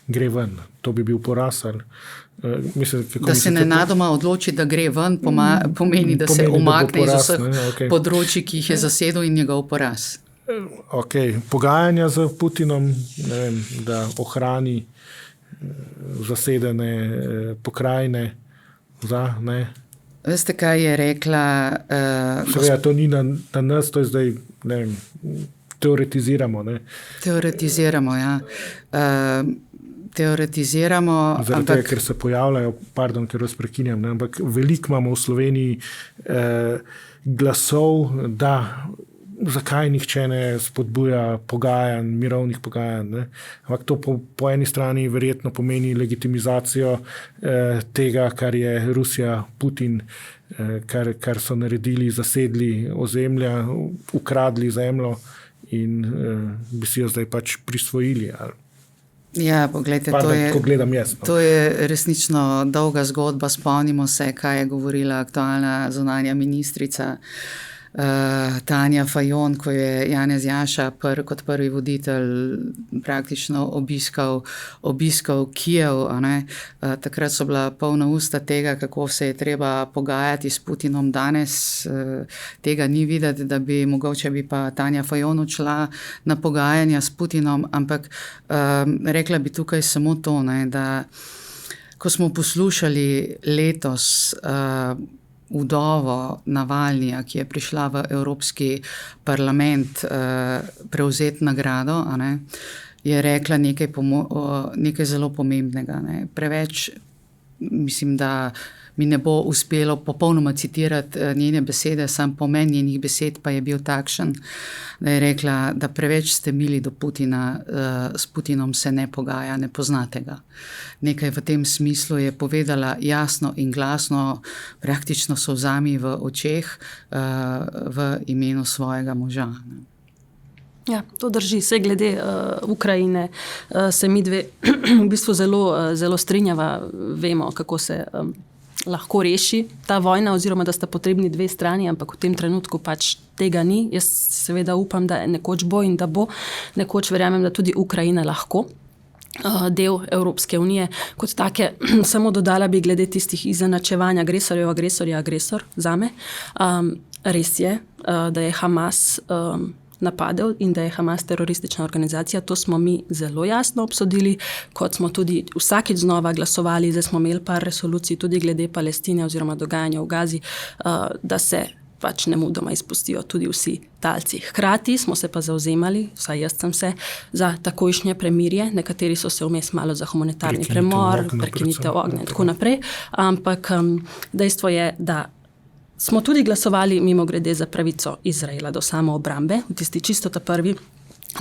gre ven. To bi bil poraz. Da se nenadoma odloči, da gre ven, pomeni, da se umakne iz vseh področji, ki jih je zasedel, in njegov poraz. Pogajanja z Putinom, ne vem, da ohrani zasedene pokrajine ne. Veste, kaj je rekla? Seveda, to ni na nas, to je zdaj, ne vem, teoretiziramo. Ne. Teoretiziramo, ja. Zaradi tega, ker se pojavljajo, ker vas prekinjam, ne, ampak veliko imamo v Sloveniji glasov, da zakaj nihče ne spodbuja pogajanj, mirovnih pogajanj. Ne. Ampak to po eni strani verjetno pomeni legitimizacijo tega, kar je Rusija, Putin, kar so naredili, zasedli ozemlja, ukradli zemljo in bi si jo zdaj pač prisvojili. Ja, poglejte, to je resnično dolga zgodba. Spomnimo se, kaj je govorila aktualna zunanja ministrica Tanja Fajon, ko je Janez Janša kot prvi voditelj praktično obiskal Kijev. Takrat so bila polna usta tega, kako se je treba pogajati s Putinom. Danes tega ni videti, da bi mogoče bi pa Tanja Fajon odšla na pogajanja s Putinom, ampak rekla bi tukaj samo to, ne, da ko smo poslušali letos vdovo Navalnija, ki je prišla v Evropski parlament prevzeti nagrado, je rekla nekaj zelo pomembnega. Ne. Preveč, mislim, da mi ne bo uspelo popolnoma citirati njene besede, sam pomen njenih besed pa je bil takšen, da je rekla, da preveč ste mili do Putina, s Putinom se ne pogaja, ne poznate ga. Nekaj v tem smislu je povedala jasno in glasno, praktično solzami v očeh, v imenu svojega moža. Ja, to drži. Vse glede Ukrajine se mi dve v bistvu zelo strinjava, vemo, kako se lahko reši ta vojna, oziroma da sta potrebni dve strani, ampak v tem trenutku pač tega ni. Jaz seveda upam, da nekoč bo in da bo. Nekoč verjamem, da tudi Ukrajina lahko del Evropske unije kot take. Samo dodala bi glede tistih izenačevanja agresor zame. Res je, da je Hamas napadel in da je Hamas teroristična organizacija, to smo mi zelo jasno obsodili, kot smo tudi vsakič znova glasovali, zdaj smo imeli par resolucij tudi glede Palestine oziroma dogajanja v Gazi, da se pač nemudoma izpustijo tudi vsi talci. Hkrati smo se pa zavzemali, vsaj jaz sem se, za takojšnje premirje, nekateri so se vmes malo za humanitarni premor, prekinitev ognja in tako naprej, ampak dejstvo je, da smo tudi glasovali mimogrede za pravico Izraela do samoobrambe, v tisti čisto ta prvi,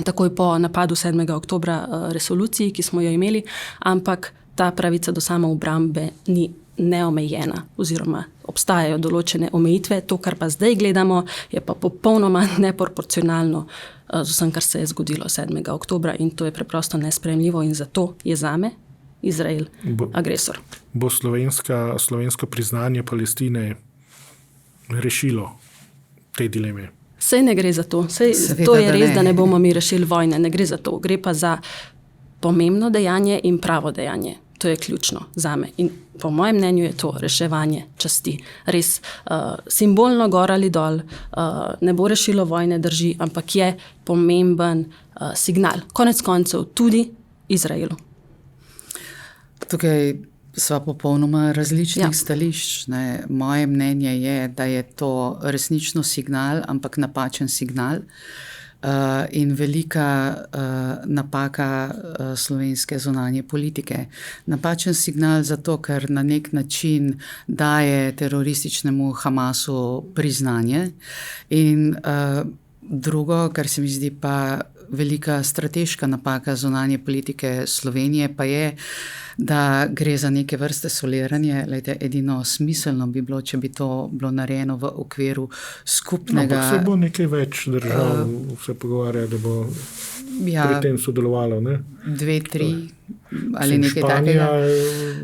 takoj po napadu 7. oktobra resoluciji, ki smo jo imeli, ampak ta pravica do samoobrambe ni neomejena oziroma obstajajo določene omejitve. To, kar pa zdaj gledamo, je pa popolnoma neproporcionalno z vsem, kar se je zgodilo 7. oktobra in to je preprosto nesprejemljivo in zato je zame Izrael agresor. Bo slovensko priznanje Palestine rešilo te dileme? Sej ne gre za to. To je res, da ne bomo mi rešili vojne. Ne gre za to. Gre pa za pomembno dejanje in pravo dejanje. To je ključno zame. In po mojem mnenju je to reševanje časti. Res simbolno gor ali dol, ne bo rešilo vojne, drži, ampak je pomemben signal. Konec koncev tudi Izraelu. Tukaj sva popolnoma različnih stališč. Ne. Moje mnenje je, da je to resnično signal, ampak napačen signal. In velika napaka slovenske zunanje politike. Napačen signal zato, ker na nek način daje terorističnemu Hamasu priznanje. In drugo, kar se mi zdi pa velika strateška napaka zunanje politike Slovenije, pa je, da gre za neke vrste soliranje. Lejte, edino smiselno bi bilo, če bi to bilo narejeno v okviru skupnega... Ampak se bo nekaj več držav se pogovarja, da bo pri tem sodelovalo, ne? 2, 3 ali nekaj takega.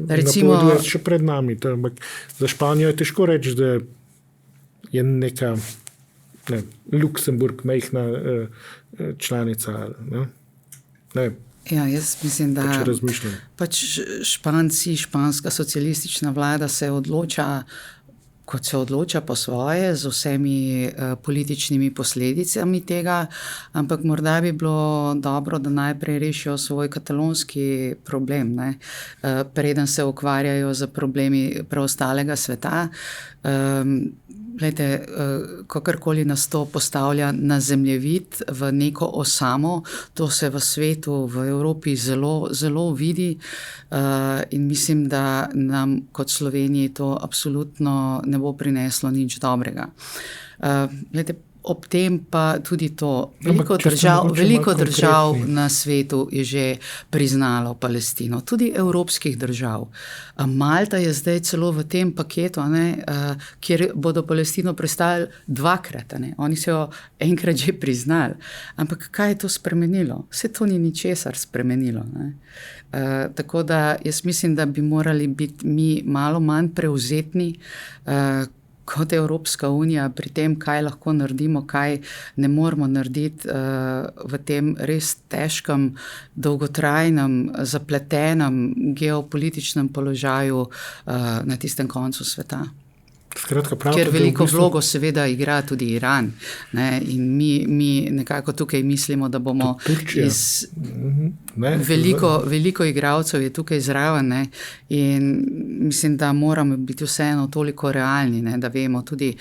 Recimo, napoveduje še pred nami. Ampak za Španijo je težko reči, da je neka Luksemburg majhna članica. Ne? Ja, jaz mislim, da pač Španci, španska socialistična vlada se odloča, kot se odloča po svoje, z vsemi političnimi posledicami tega, ampak morda bi bilo dobro, da najprej rešijo svoj katalonski problem, ne? Preden se ukvarjajo z problemi preostalega sveta. Glejte, kakorkoli nas to postavlja na zemljevid v neko osamo, to se v svetu, v Evropi zelo, zelo vidi in mislim, da nam kot Sloveniji to absolutno ne bo prineslo nič dobrega. Glejte, ob tem pa tudi to, veliko držav na svetu je že priznalo Palestino, tudi evropskih držav. Malta je zdaj celo v tem paketu, kjer bodo Palestino pristali 2-krat. Oni so jo enkrat že priznali. Ampak kaj je to spremenilo? Vse to ni ničesar spremenilo. Tako da jaz mislim, da bi morali biti mi malo manj prevzetni kot Evropska unija pri tem, kaj lahko naredimo, kaj ne moramo narediti v tem res težkem, dolgotrajnem, zapletenem geopolitičnem položaju na tistem koncu sveta. Skratka, ker veliko vlogo seveda igra tudi Iran. In mi nekako tukaj mislimo, da bomo veliko igralcev je tukaj zraven, in mislim, da moramo biti vseeno toliko realni, da vemo tudi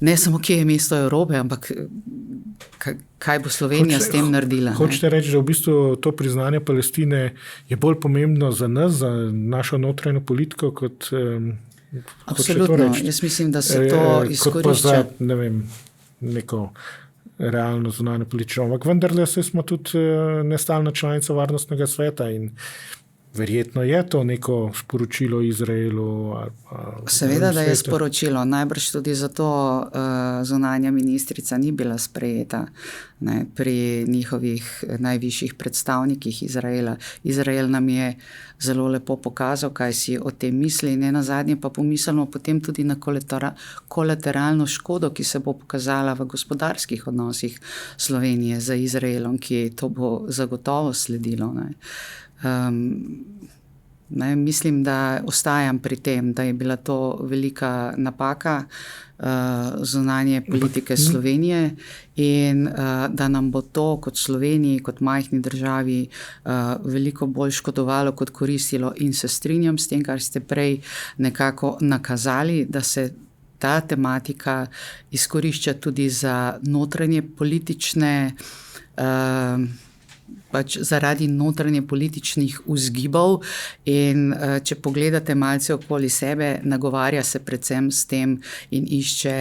ne samo, kje je mesto Evrope, ampak kaj bo Slovenija s tem naredila. Hočete reči, da v bistvu to priznanje Palestine je bolj pomembno za nas, za našo notranjo politiko, kot absolutno, jaz mislim, da se to izkorišča. Kot pa za, ne vem, neko realno zunanje politično. Ampak vendarle smo tudi nestalna članica Varnostnega sveta in verjetno je to neko sporočilo Izraelu. Seveda, da je sporočilo. Najbrž tudi zato zunanja ministrica ni bila sprejeta pri njihovih najvišjih predstavnikih Izraela. Izrael nam je zelo lepo pokazal, kaj si o tem misli, in nenazadnje pa pomislimo potem tudi na kolateralno škodo, ki se bo pokazala v gospodarskih odnosih Slovenije z Izraelom, ki to bo zagotovo sledilo. Ne, mislim, da ostajam pri tem, da je bila to velika napaka zunanje politike Slovenije in da nam bo to kot Sloveniji, kot majhni državi veliko bolj škodovalo kot koristilo, in se strinjam s tem, kar ste prej nekako nakazali, da se ta tematika izkorišča tudi za notranje politične zaradi notranje političnih vzgibov, in če pogledate malce okoli sebe, nagovarja se predvsem s tem in išče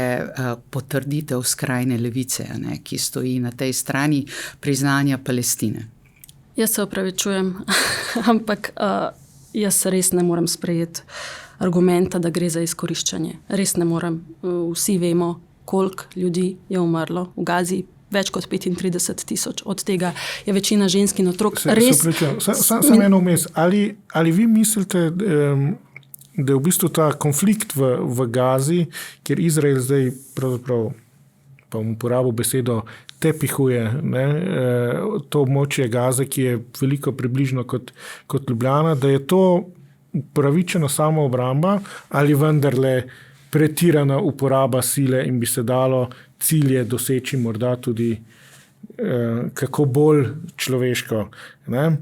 potrditev skrajne levice, ne, ki stoji na tej strani priznanja Palestine. Jaz se opravičujem, ampak jaz res ne morem sprejeti argumenta, da gre za izkoriščanje. Res ne morem. Vsi vemo, koliko ljudi je umrlo v Gazi. Več kot 35,000, od tega je večina žensk in otrok. Samo eno vmes. Ali vi mislite, da je v bistvu ta konflikt v Gazi, kjer Izrael zdaj pravzaprav, pa bom uporabil besedo, tepihuje, ne, to območje Gaze, ki je veliko približno kot Ljubljana, da je to upravičena samoobramba ali vendarle pretirana uporaba sile in bi se dalo cilje doseči morda tudi kako bolj človeško. Ne?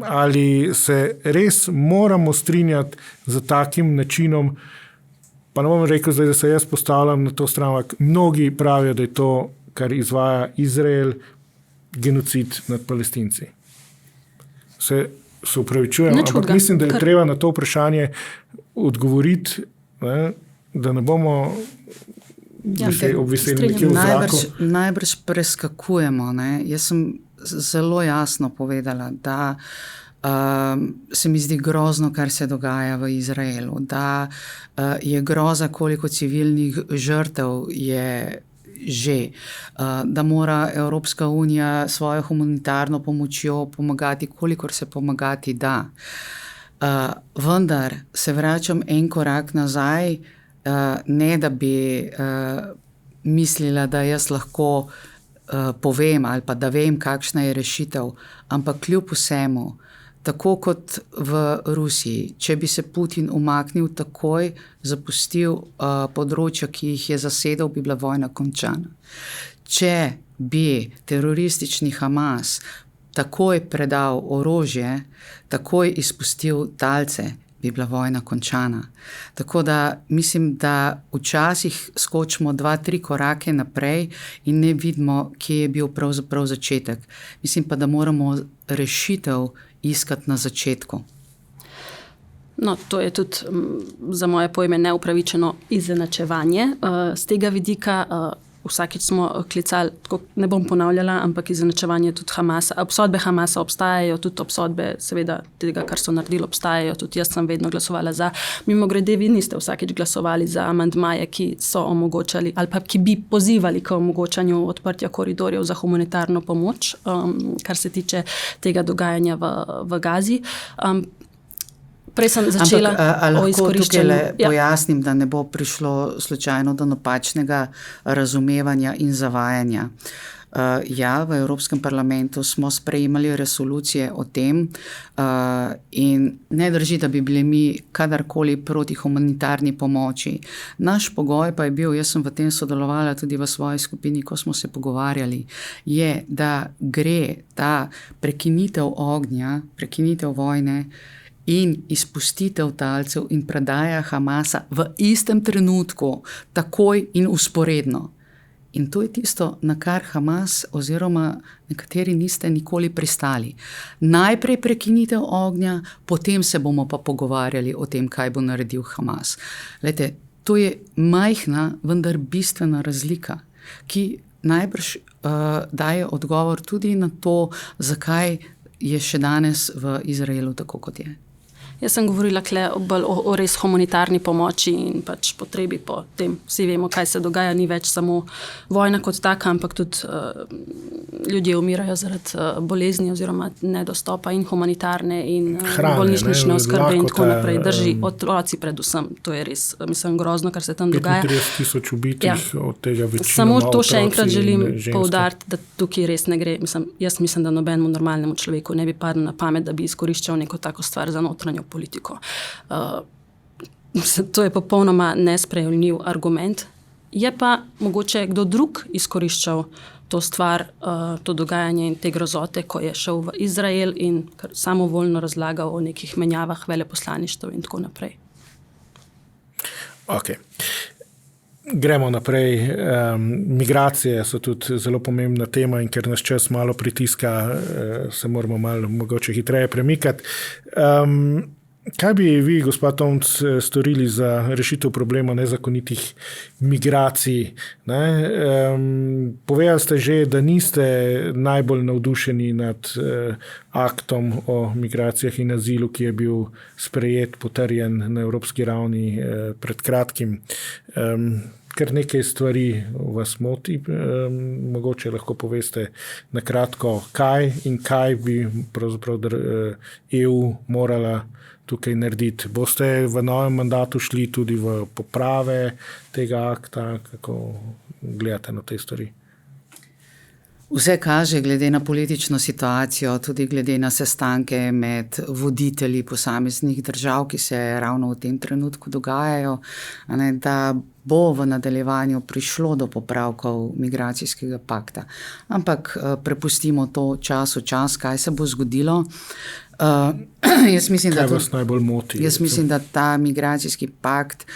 Ali se res moramo strinjati z takim načinom, pa ne bom rekel zdaj, da se jaz postavljam na to stran, ampak mnogi pravijo, da je to, kar izvaja Izrael, genocid nad Palestinci. Se upravičujem, ampak mislim, da je treba na to vprašanje odgovoriti, ne, da ne bomo obviseli nekje v zraku. Najbrž preskakujemo. Ne. Jaz sem zelo jasno povedala, da se mi zdi grozno, kar se dogaja v Izraelu, da je groza, koliko civilnih žrtev je že, da mora Evropska unija svojo humanitarno pomočjo pomagati, kolikor se pomagati da. Vendar se vračam en korak nazaj, ne da bi mislila, da jaz lahko povem ali pa da vem, kakšna je rešitev, ampak kljub vsemu, tako kot v Rusiji, če bi se Putin umaknil takoj, zapustil področja, ki jih je zasedel, bi bila vojna končana. Če bi teroristični Hamas takoj predal orožje, takoj izpustil talce, bi bila vojna končana. Tako da mislim, da včasih skočimo 2-3 korake naprej in ne vidimo, kje je bil pravzaprav začetek. Mislim pa, da moramo rešitev iskati na začetku. No, to je tudi za moje pojme neupravičeno izenačevanje. Z tega vidika vsakič smo klicali, ne bom ponavljala, ampak izenačevanje tudi Hamasa. Obsodbe Hamasa obstajajo, tudi obsodbe seveda tega, kar so naredili, obstajajo. Tudi jaz sem vedno glasovala za. Mimogrede, vi niste vsakič glasovali za amandmaje, ki so omogočali ali pa ki bi pozivali k omogočanju odprtja koridorjev za humanitarno pomoč, kar se tiče tega dogajanja v Gazi. Prej sem začela o izkoriščanju. Ampak tukaj pojasnim, da ne bo prišlo slučajno do napačnega razumevanja in zavajanja. V Evropskem parlamentu smo sprejemali resolucije o tem in ne drži, da bi bili mi kadarkoli proti humanitarni pomoči. Naš pogoj pa je bil, jaz sem v tem sodelovala tudi v svoji skupini, ko smo se pogovarjali, je, da gre ta prekinitev ognja, prekinitev vojne in izpustitev talcev in predaja Hamasa v istem trenutku, takoj in usporedno. In to je tisto, na kar Hamas oziroma nekateri niste nikoli pristali. Najprej prekinitev ognja, potem se bomo pa pogovarjali o tem, kaj bo naredil Hamas. Glejte, to je majhna, vendar bistvena razlika, ki najbrž daje odgovor tudi na to, zakaj je še danes v Izraelu tako, kot je. Jaz sem govorila bolj o res humanitarni pomoči in pač potrebi po tem. Vsi vemo, kaj se dogaja, ni več samo vojna kot taka, ampak tudi ljudje umirajo zaradi bolezni oziroma nedostopa in humanitarne in bolnišnične oskrbe in tako naprej. Drži, otroci predvsem. To je res, mislim, grozno, kar se tam dogaja. 35,000 ubitih, od tega večina samo to otroci še enkrat želim ženske. poudariti, da tukaj res ne gre. Jaz mislim, da nobenemu normalnemu človeku ne bi padlo na pamet, da bi izkoriščal neko tako stvar za notranjo politiko. To je popolnoma nesprejemljiv argument. Je pa mogoče kdo drug izkoriščal to stvar, to dogajanje in te grozote, ko je šel v Izrael in samovoljno razlagal o nekih menjavah veleposlaništev in tako naprej. Ok. Gremo naprej. Migracije so tudi zelo pomembna tema in ker nas čas malo pritiska, se moramo malo mogoče hitreje premikati. Kaj bi vi, gospod Tomc, storili za rešitev problema nezakonitih migracij? Povedali ste že, da niste najbolj navdušeni nad aktom o migracijah in azilu, ki je bil sprejet, potrjen na evropski ravni pred kratkim. Ker nekaj stvari vas moti, mogoče lahko poveste na kratko, kaj bi pravzaprav EU morala tukaj narediti. Boste v novem mandatu šli tudi v poprave tega akta? Kako gledate na te stvari? Vse kaže, glede na politično situacijo, tudi glede na sestanke med voditelji posameznih držav, ki se ravno v tem trenutku dogajajo, da bo v nadaljevanju prišlo do popravkov migracijskega pakta. Ampak prepustimo to čas, kaj se bo zgodilo. Jaz mislim, kaj vas najbolj moti? Jaz mislim, da ta migracijski pakt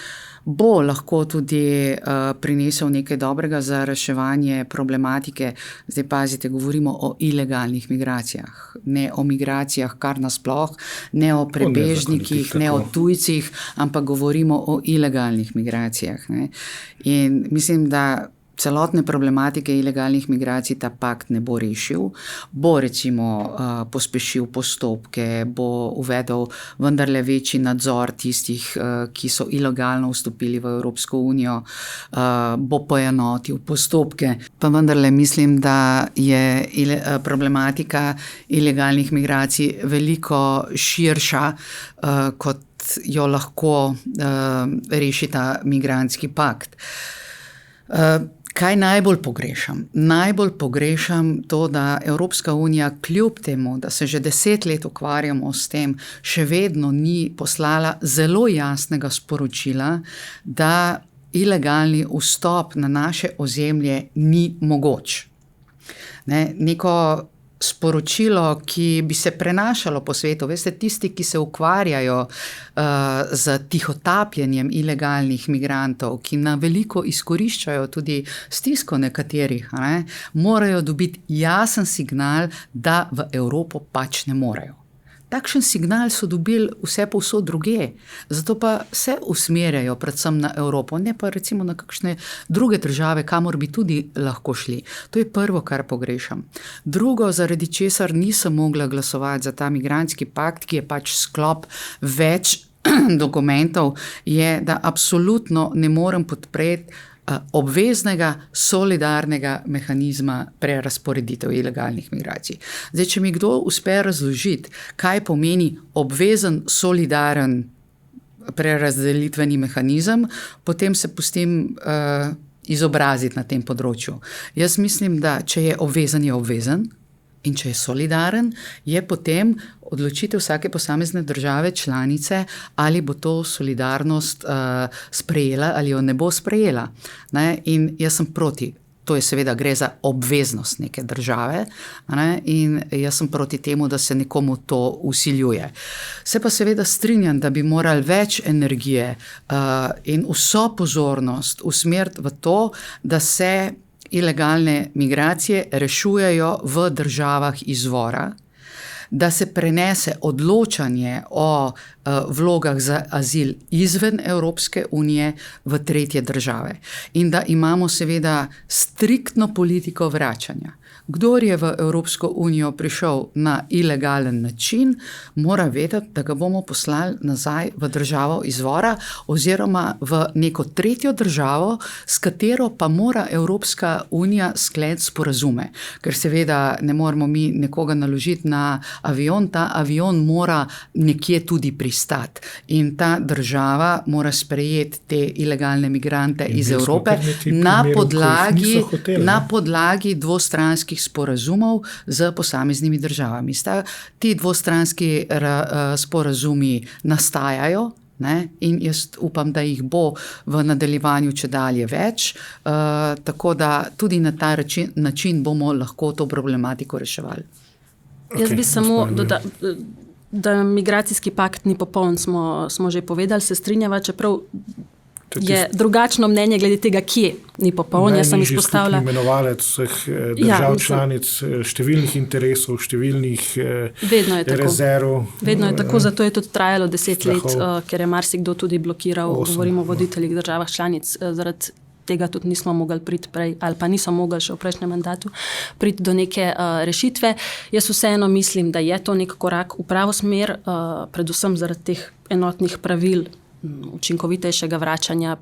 bo lahko tudi prinesel nekaj dobrega za reševanje problematike. Zdaj pazite, govorimo o ilegalnih migracijah, ne o migracijah kar nasploh, ne o prebežnikih, ne o tujcih, ampak govorimo o ilegalnih migracijah. Ne? In mislim, da celotne problematike ilegalnih migracij ta pakt ne bo rešil, bo recimo pospešil postopke, bo uvedel vendarle večji nadzor tistih, ki so ilegalno vstopili v Evropsko unijo, bo poenotil postopke. Pa vendarle mislim, da je problematika ilegalnih migracij veliko širša, kot jo lahko reši ta migrantski pakt. Kaj najbolj pogrešam? Najbolj pogrešam to, da Evropska unija kljub temu, da se že 10 let ukvarjamo s tem, še vedno ni poslala zelo jasnega sporočila, da ilegalni vstop na naše ozemlje ni mogoč. Neko sporočilo, ki bi se prenašalo po svetu. Veste, tisti, ki se ukvarjajo z tihotapljenjem ilegalnih migrantov, ki na veliko izkoriščajo tudi stisko nekaterih, morajo dobiti jasen signal, da v Evropo pač ne morejo. Takšen signal so dobili vse povsod druge, zato pa se usmerjajo predvsem na Evropo, ne pa recimo na kakšne druge države, kamor bi tudi lahko šli. To je prvo, kar pogrešam. Drugo, zaradi česar nisem mogla glasovati za ta migrantski pakt, ki je pač sklop več dokumentov, je, da absolutno ne morem podpreti obveznega solidarnega mehanizma prerazporeditev ilegalnih migracij. Zdaj, če mi kdo uspe razložiti, kaj pomeni obvezen solidaren prerazdelitveni mehanizem, potem se pustim izobraziti na tem področju. Jaz mislim, da če je obvezen in če je solidaren, je potem odločitev vsake posamezne države članice, ali bo to solidarnost sprejela ali jo ne bo sprejela. In jaz sem proti. To je seveda, gre za obveznost neke države, in jaz sem proti temu, da se nekomu to vsiljuje. Se pa seveda strinjam, da bi morali več energije in vso pozornost usmeriti v to, da se ilegalne migracije rešujejo v državah izvora, da se prenese odločanje o vlogah za azil izven Evropske unije v tretje države in da imamo seveda striktno politiko vračanja. Kdor je v Evropsko unijo prišel na ilegalen način, mora vedeti, da ga bomo poslali nazaj v državo izvora oziroma v neko tretjo državo, s katero pa mora Evropska unija skleniti sporazume. Ker seveda ne moramo mi nekoga naložiti na avion, ta avion mora nekje tudi pristati. In ta država mora sprejeti te ilegalne migrante iz Evrope na podlagi dvostranskih sporazumov z posameznimi državami. Ti dvostranski sporazumi nastajajo, ne? In jaz upam, da jih bo v nadaljevanju čedalje več, tako da tudi na ta način bomo lahko to problematiko reševali. Jaz bi samo dodal, da migracijski pakt ni popoln, smo že povedali, se strinjava, čeprav je drugačno mnenje glede tega, kje ni popoln. Jaz sem izpostavila imenovalec vseh držav članic, številnih interesov, številnih rezerv. Vedno je tako, zato je tudi trajalo 10 let, ker je marsikdo tudi blokiral, govorimo o voditeljih državah članic, zaradi tega tudi nismo mogli priti prej, ali pa niso mogli še v prejšnjem mandatu priti do neke rešitve. Jaz vseeno mislim, da je to nek korak v pravo smer, predvsem zaradi teh enotnih pravil, učinkovitejšega vračanja,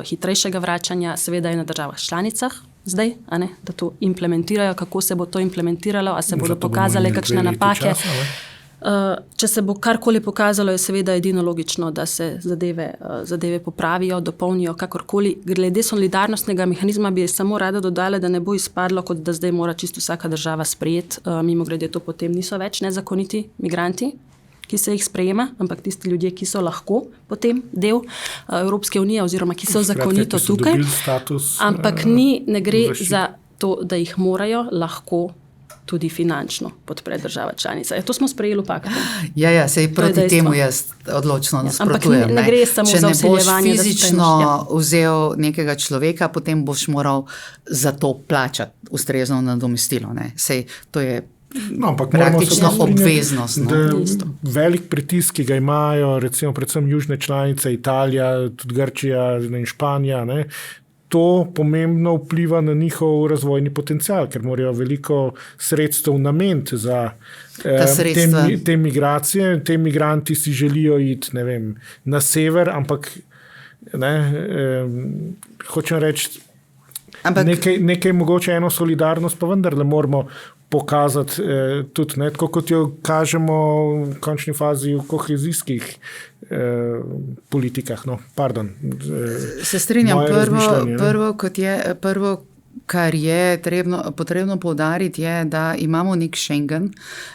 hitrejšega vračanja, seveda je na državah članicah zdaj, da to implementirajo, kako se bo to implementiralo, a se bodo pokazale kakšne napake. Če se bo karkoli pokazalo, je seveda edino logično, da se zadeve popravijo, dopolnijo kakorkoli. Glede solidarnostnega mehanizma bi samo rada dodala, da ne bo izpadlo, kot da zdaj mora čisto vsaka država sprejeti. Mimogrede to potem niso več nezakoniti migranti, ki se jih sprejema, ampak tisti ljudje, ki so lahko potem del Evropske unije oziroma ki so zakonito tukaj. Ampak ne gre za to, da jih morajo lahko tudi finančno podpre država članica. To smo sprejeli v paktu. Ja, sej proti temu jaz odločno nasprotujem. Ampak ne gre samo za vsiljevanje. Če ne boš fizično vzel nekega človeka, potem boš moral za to plačati ustrezno nadomestilo. Sej to je praktično obveznost. Velik pritisk, ki ga imajo recimo predvsem južne članice, Italija, tudi Grčija in Španija, to pomembno vpliva na njihov razvojni potencial, ker morajo veliko sredstev nameniti za te migracije. Te migranti si želijo iti, na sever, ampak hočem reči, nekaj mogoče eno solidarnost, pa vendar ne moramo pokazati tudi, tako kot jo kažemo v končni fazi v kohezijskih politikah. Se strinjam, prvo, kar je potrebno poudariti, je, da imamo nek Schengen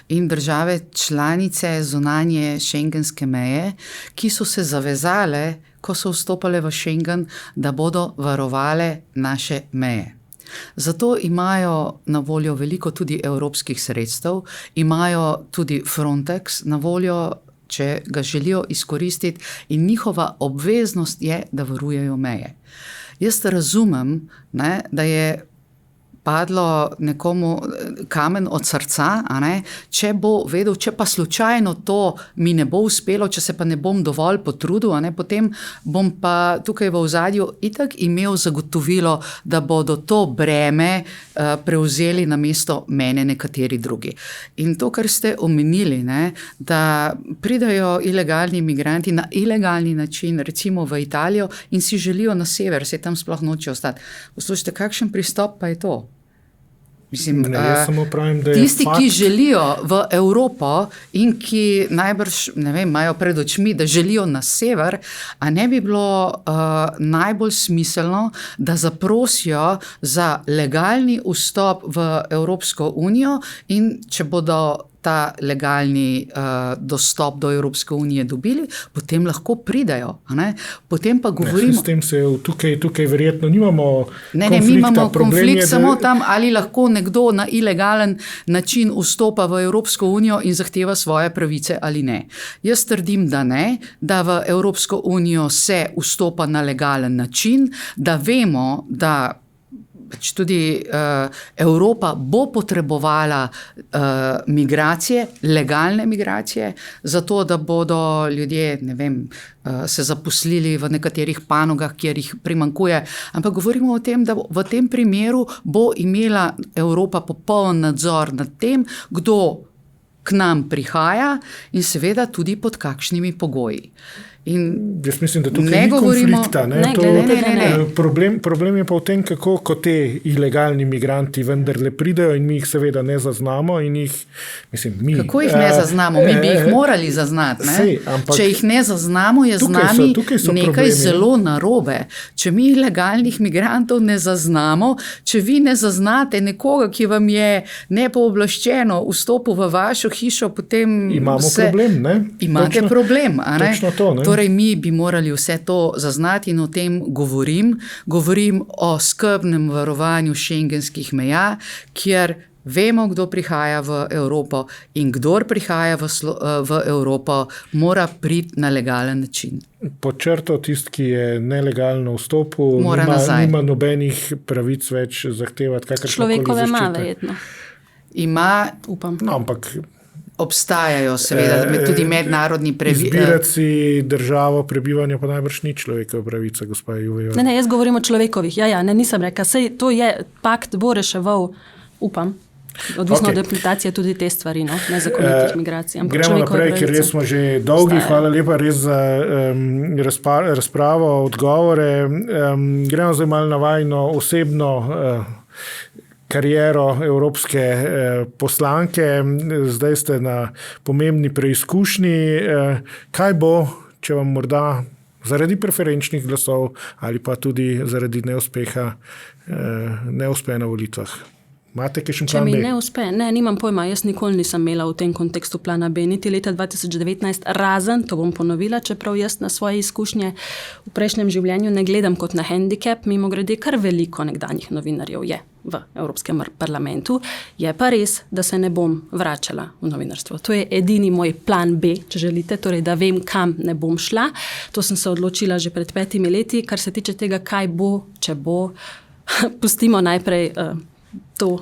in države članice zunanje šengenske meje, ki so se zavezale, ko so vstopale v Schengen, da bodo varovale naše meje. Zato imajo na voljo veliko tudi evropskih sredstev, imajo tudi Frontex na voljo, če ga želijo izkoristiti, in njihova obveznost je, da varujejo meje. Jaz razumem, da je padlo nekomu kamen od srca, če bo vedel, če pa slučajno to mi ne bo uspelo, če se pa ne bom dovolj potrudil, potem bom pa tukaj v ozadju itak imel zagotovilo, da bodo to breme prevzeli namesto mene nekateri drugi. In to, kar ste omenili, da pridajo ilegalni migranti na ilegalni način, recimo v Italijo, in si želijo na sever, se tam sploh nočejo ostati. Poslušajte, kakšen pristop pa je to? Mislim, tisti, ki želijo v Evropo in ki najbrž, imajo pred očmi, da želijo na sever, a ne bi bilo najbolj smiselno, da zaprosijo za legalni vstop v Evropsko unijo, in če bodo ta legalni dostop do Evropske unije dobili, potem lahko pridajo. Potem pa govorimo... S tem se tukaj verjetno nimamo konflikta. Mi imamo konflikt samo tam, ali lahko nekdo na ilegalen način vstopa v Evropsko unijo in zahteva svoje pravice ali ne. Jaz trdim, da ne, da v Evropsko unijo se vstopa na legalen način, da vemo, da pač tudi Evropa bo potrebovala migracije, legalne migracije, zato da bodo ljudje, ne vem, se zaposlili v nekaterih panogah, kjer jih primanjkuje. Ampak govorimo o tem, da v tem primeru bo imela Evropa popoln nadzor nad tem, kdo k nam prihaja in seveda tudi pod kakšnimi pogoji. In jaz mislim, da tukaj ni konflikta. Ne. Problem je pa v tem, kako te ilegalni migranti vendarle pridejo in mi jih seveda ne zaznamo. Kako jih ne zaznamo? Mi bi jih morali zaznati. Če jih ne zaznamo, je z nami nekaj zelo narobe. Če mi ilegalnih migrantov ne zaznamo, če vi ne zaznate nekoga, ki vam je nepooblaščeno vstopil v vašo hišo, potem imamo problem, ne? Imate problem, a ne? Točno to, ne? Torej, mi bi morali vse to zaznati in o tem govorim. Govorim o skrbnem varovanju šengenskih meja, kjer vemo, kdo prihaja v Evropo in kdor prihaja v Evropo, mora priti na legalen način. Pod črto tisti, ki je nelegalno vstopil, nima nobenih pravic več zahtevati kakršnokoli zaščite. Človekove ima, verjetno. Ima, upam. No, ampak obstajajo seveda tudi mednarodni izbirati si državo prebivanja pa najbrž ni človekova pravica, gospa Juvejova. Ne, jaz govorim o človekovih. Nisem rekla. Sej to je, pakt bo reševal, upam, odvisno od implementacije tudi te stvari, nezakonitih migracij. Gremo naprej, ker res smo že dolgi. Hvala lepa res za razpravo, odgovore. Gremo zdaj malo na vajno osebno kariero evropske poslanke, zdaj ste na pomembni preizkušnji. Kaj bo, če vam morda zaradi preferenčnih glasov ali pa tudi zaradi neuspe na volitvah? Imate kakšen plan B? Če mi ne uspe, nimam pojma, jaz nikoli nisem imela v tem kontekstu plana B, niti leta 2019, razen, to bom ponovila, čeprav jaz na svoje izkušnje v prejšnjem življenju ne gledam kot na handicap, mimogrede kar veliko nekdanjih novinarjev je v Evropskem parlamentu, je pa res, da se ne bom vračala v novinarstvo. To je edini moj plan B, če želite, torej da vem, kam ne bom šla. To sem se odločila že pred 5 leti, kar se tiče tega, kaj bo, če bo, pustimo najprej to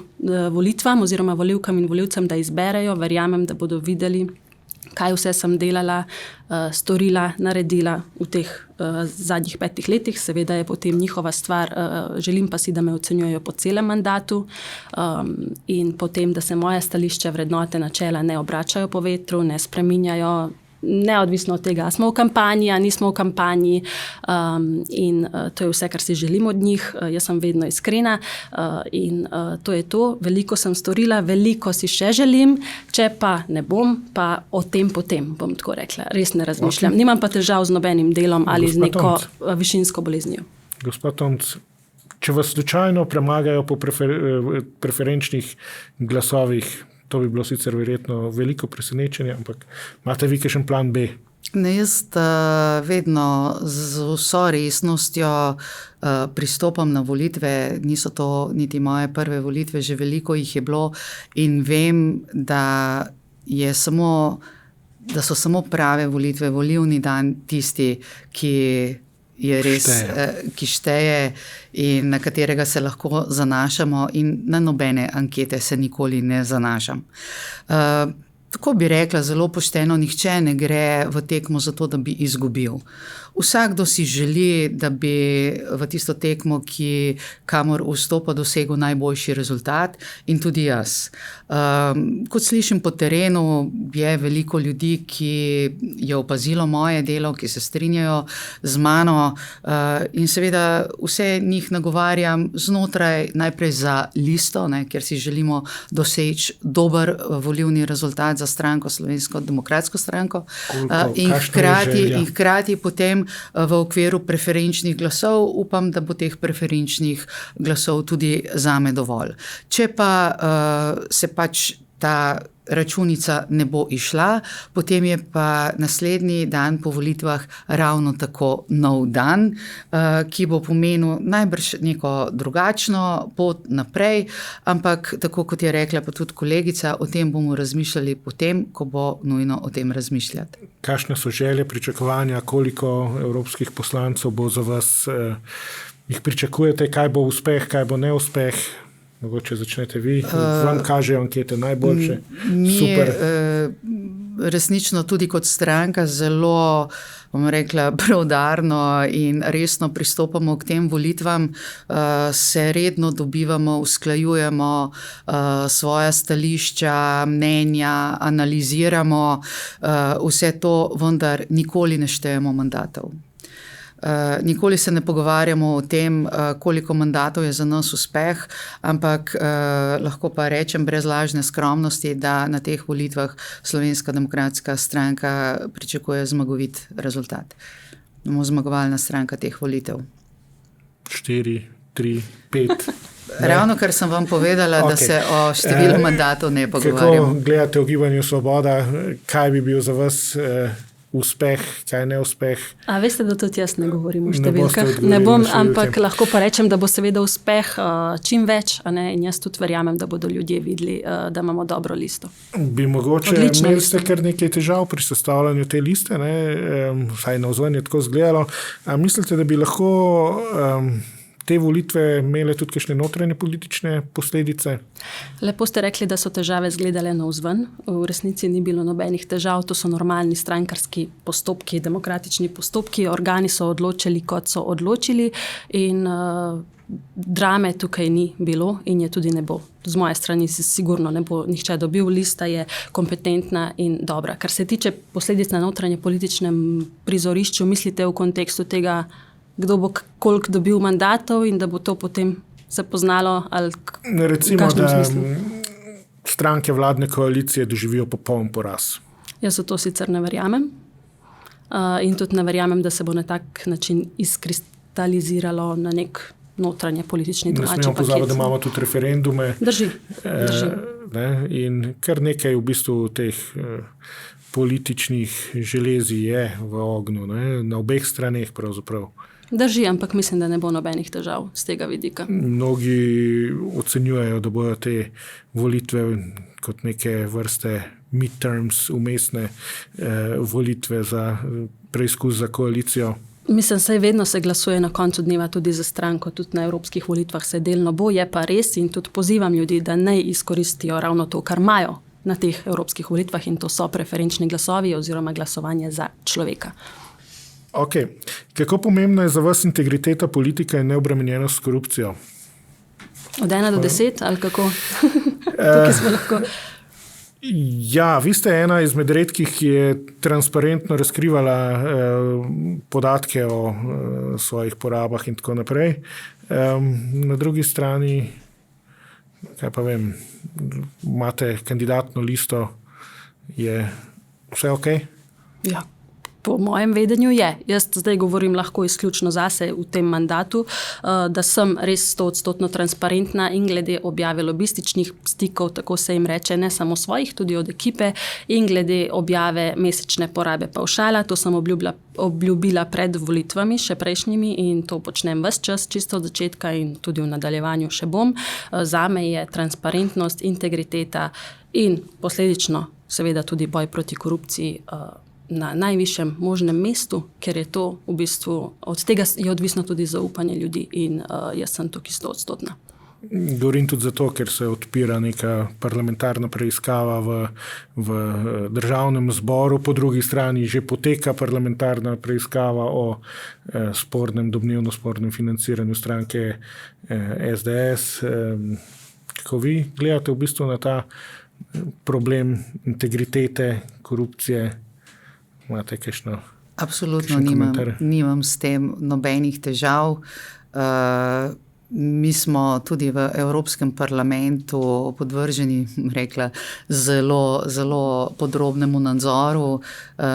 volitvam oziroma volivkam in volivcem, da izberejo. Verjamem, da bodo videli, kaj vse sem delala, storila, naredila v teh zadnjih 5 letih. Seveda je potem njihova stvar. Želim pa si, da me ocenjujejo po celem mandatu in potem, da se moje stališče, vrednote, načela ne obračajo po vetru, ne spreminjajo, neodvisno od tega, smo v kampanji, nismo v kampanji in to je vse, kar si želim od njih. Jaz sem vedno iskrena in to je to. Veliko sem storila, veliko si še želim, če pa ne bom, pa o tem potem, bom tako rekla. Res ne razmišljam. Nimam pa težav z nobenim delom ali z neko višinsko boleznijo. Gospod Tomc, če vas slučajno premagajo po preferenčnih glasovih, to bi bilo sicer verjetno veliko presenečenje, ampak imate vi kakšen plan B? Ne, jaz vedno z vso resnostjo pristopam na volitve, niso to niti moje prve volitve, že veliko jih je bilo in vem, da so samo prave volitve, volilni dan tisti, ki je res, ki šteje in na katerega se lahko zanašamo in na nobene ankete se nikoli ne zanašam. Tako bi rekla, zelo pošteno, nihče ne gre v tekmo zato, da bi izgubil. Vsakdo si želi, da bi v tisto tekmo, kamor vstopa, dosegel najboljši rezultat in tudi jaz. Kot slišim po terenu, je veliko ljudi, ki je opazilo moje delo, ki se strinjajo z mano in seveda vse njih nagovarjam znotraj najprej za listo, ker si želimo doseči dober volilni rezultat za stranko, Slovensko demokratsko stranko in hkrati potem v okviru preferenčnih glasov upam, da bo teh preferenčnih glasov tudi zame dovolj. Če pa se pač ta računica ne bo išla, potem je pa naslednji dan po volitvah ravno tako nov dan, ki bo pomenil najbrž neko drugačno pot naprej, ampak tako kot je rekla pa tudi kolegica, o tem bomo razmišljali potem, ko bo nujno o tem razmišljati. Kakšne so želje, pričakovanja, koliko evropskih poslancev bo za vas jih pričakujete, kaj bo uspeh, kaj bo neuspeh? Mogoče začnete vi, vam kažejo ankete najboljše. Super. Resnično tudi kot stranka zelo, bom rekla, preudarno in resno pristopamo k tem volitvam, se redno dobivamo, usklajujemo svoja stališča, mnenja, analiziramo vse to, vendar nikoli ne štejemo mandatov. Nikoli se ne pogovarjamo o tem, koliko mandatov je za nas uspeh, ampak lahko pa rečem brez lažne skromnosti, da na teh volitvah Slovenska demokratska stranka pričakuje zmagovit rezultat. Bomo zmagovalna stranka teh volitev. 4, 3, 5. Ravno kar sem vam povedala, da se o številu mandatov ne pogovarjamo. Kako gledate v Gibanju Svoboda, kaj bi bil za vas uspeh, kaj neuspeh? A veste, da tudi jaz ne govorim o številkah. Ne bom, ampak lahko pa rečem, da bo seveda uspeh čim več, in jaz tudi verjamem, da bodo ljudje videli, da imamo dobro listo. Bi mogoče imeli ste kar nekaj težav pri sestavljanju te liste, vsaj navzven je tako izgledalo. A mislite, da bi lahko te volitve imele tudi kakšne notranje politične posledice? Lepo ste rekli, da so težave izgledale navzven. V resnici ni bilo nobenih težav, to so normalni strankarski postopki, demokratični postopki, organi so odločili, kot so odločili in drame tukaj ni bilo in je tudi ne bo. Z moje strani sigurno ne bo nihče dobil, lista je kompetentna in dobra. Kar se tiče posledic na notranje političnem prizorišču, mislite v kontekstu tega, kdo bo koliko dobil mandatov in da bo to potem se poznalo? Recimo, da stranke vladne koalicije doživijo popoln poraz. Jaz v to sicer ne verjamem in tudi ne verjamem, da se bo na tak način izkristaliziralo na nek notranje politični domači paket. Ne smemo pozabiti, da imamo tudi referendume. Drži. In kar nekaj v bistvu teh političnih železij je v ognju, na obeh straneh pravzaprav. Drži, ampak mislim, da ne bo nobenih težav z tega vidika. Mnogi ocenjujejo, da bodo te volitve kot neke vrste midterms, umestne volitve za preizkus za koalicijo. Mislim, saj vedno se glasuje na koncu dneva tudi za stranko, tudi na evropskih volitvah se delno bo, je pa res in tudi pozivam ljudi, da ne izkoristijo ravno to, kar imajo na teh evropskih volitvah in to so preferenčni glasovi oziroma glasovanje za človeka. Ok. Kako pomembna je za vas integriteta politika in neobremenjenost s korupcijo? Od 1 do 10 ali kako? Tukaj smo lahko... Ja, vi ste ena izmed redkih, ki je transparentno razkrivala podatke o svojih porabah in tako naprej. Na drugi strani, kaj pa vem, imate kandidatno listo, je vse ok? Ja. Po mojem vedenju je. Jaz zdaj govorim lahko izključno zase v tem mandatu, da sem res 100% transparentna in glede objave lobističnih stikov, tako se jim reče, ne samo svojih, tudi od ekipe, in glede objave mesečne porabe pavšala. To sem obljubila pred volitvami, še prejšnjimi, in to počnem ves čas, čisto od začetka in tudi v nadaljevanju še bom. Zame je transparentnost, integriteta in posledično seveda tudi boj proti korupciji na najvišjem možnem mestu, ker je to v bistvu, od tega je odvisno tudi zaupanje ljudi in jaz sem tukaj 100%. Govorim tudi zato, ker se odpira neka parlamentarna preiskava v državnem zboru, po drugi strani že poteka parlamentarna preiskava o domnevno spornem financiranju stranke SDS. Kako vi gledate v bistvu na ta problem integritete, korupcije? Imate kakšno? Absolutno nimam s tem nobenih težav. Mi smo tudi v Evropskem parlamentu podvrženi, rekla, zelo, zelo podrobnemu nadzoru.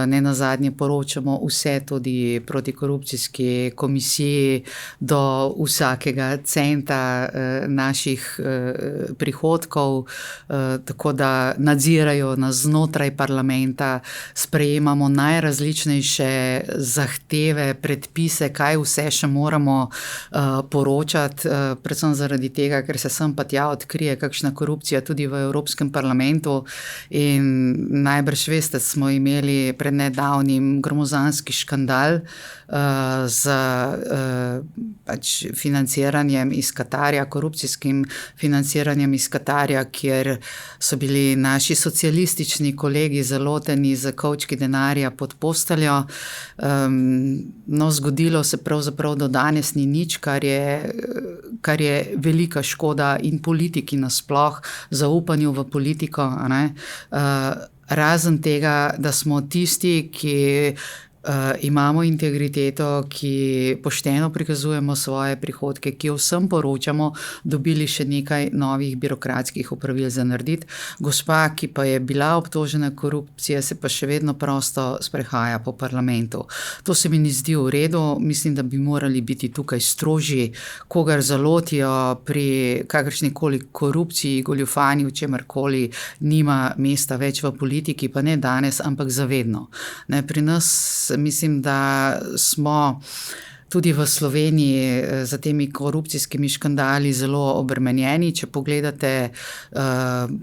Ne nazadnje poročamo vse tudi protikorupcijski komisiji do vsakega centa naših prihodkov, tako da nadzirajo nas znotraj parlamenta, sprejemamo najrazličnejše zahteve, predpise, kaj vse še moramo poročati predvsem zaradi tega, ker se sem pa tja odkrije kakšna korupcija tudi v Evropskem parlamentu in najbrž veste, smo imeli pred nedavnim gromozanski škandal z financiranjem iz Katarja, korupcijskim financiranjem iz Katarja, kjer so bili naši socialistični kolegi zaloteni z kovčki denarja pod posteljo. No, zgodilo se pravzaprav do danes ni nič, kar je velika škoda in politiki nasploh, zaupanju v politiko, ne? Razen tega, da smo tisti, ki imamo integriteto, ki pošteno prikazujemo svoje prihodke, ki vsem poročamo, dobili še nekaj novih birokratskih opravil za narediti. Gospa, ki pa je bila obtožena korupcije, se pa še vedno prosto sprehaja po parlamentu. To se mi ni zdi v redu, mislim, da bi morali biti tukaj strožji, kogar zalotijo pri kakršnikoli korupciji, goljufanju, čemarkoli, nima mesta več v politiki, pa ne danes, ampak zavedno. Ne, pri nas mislim, da smo tudi v Sloveniji za temi korupcijskimi škandali zelo obremenjeni. Če pogledate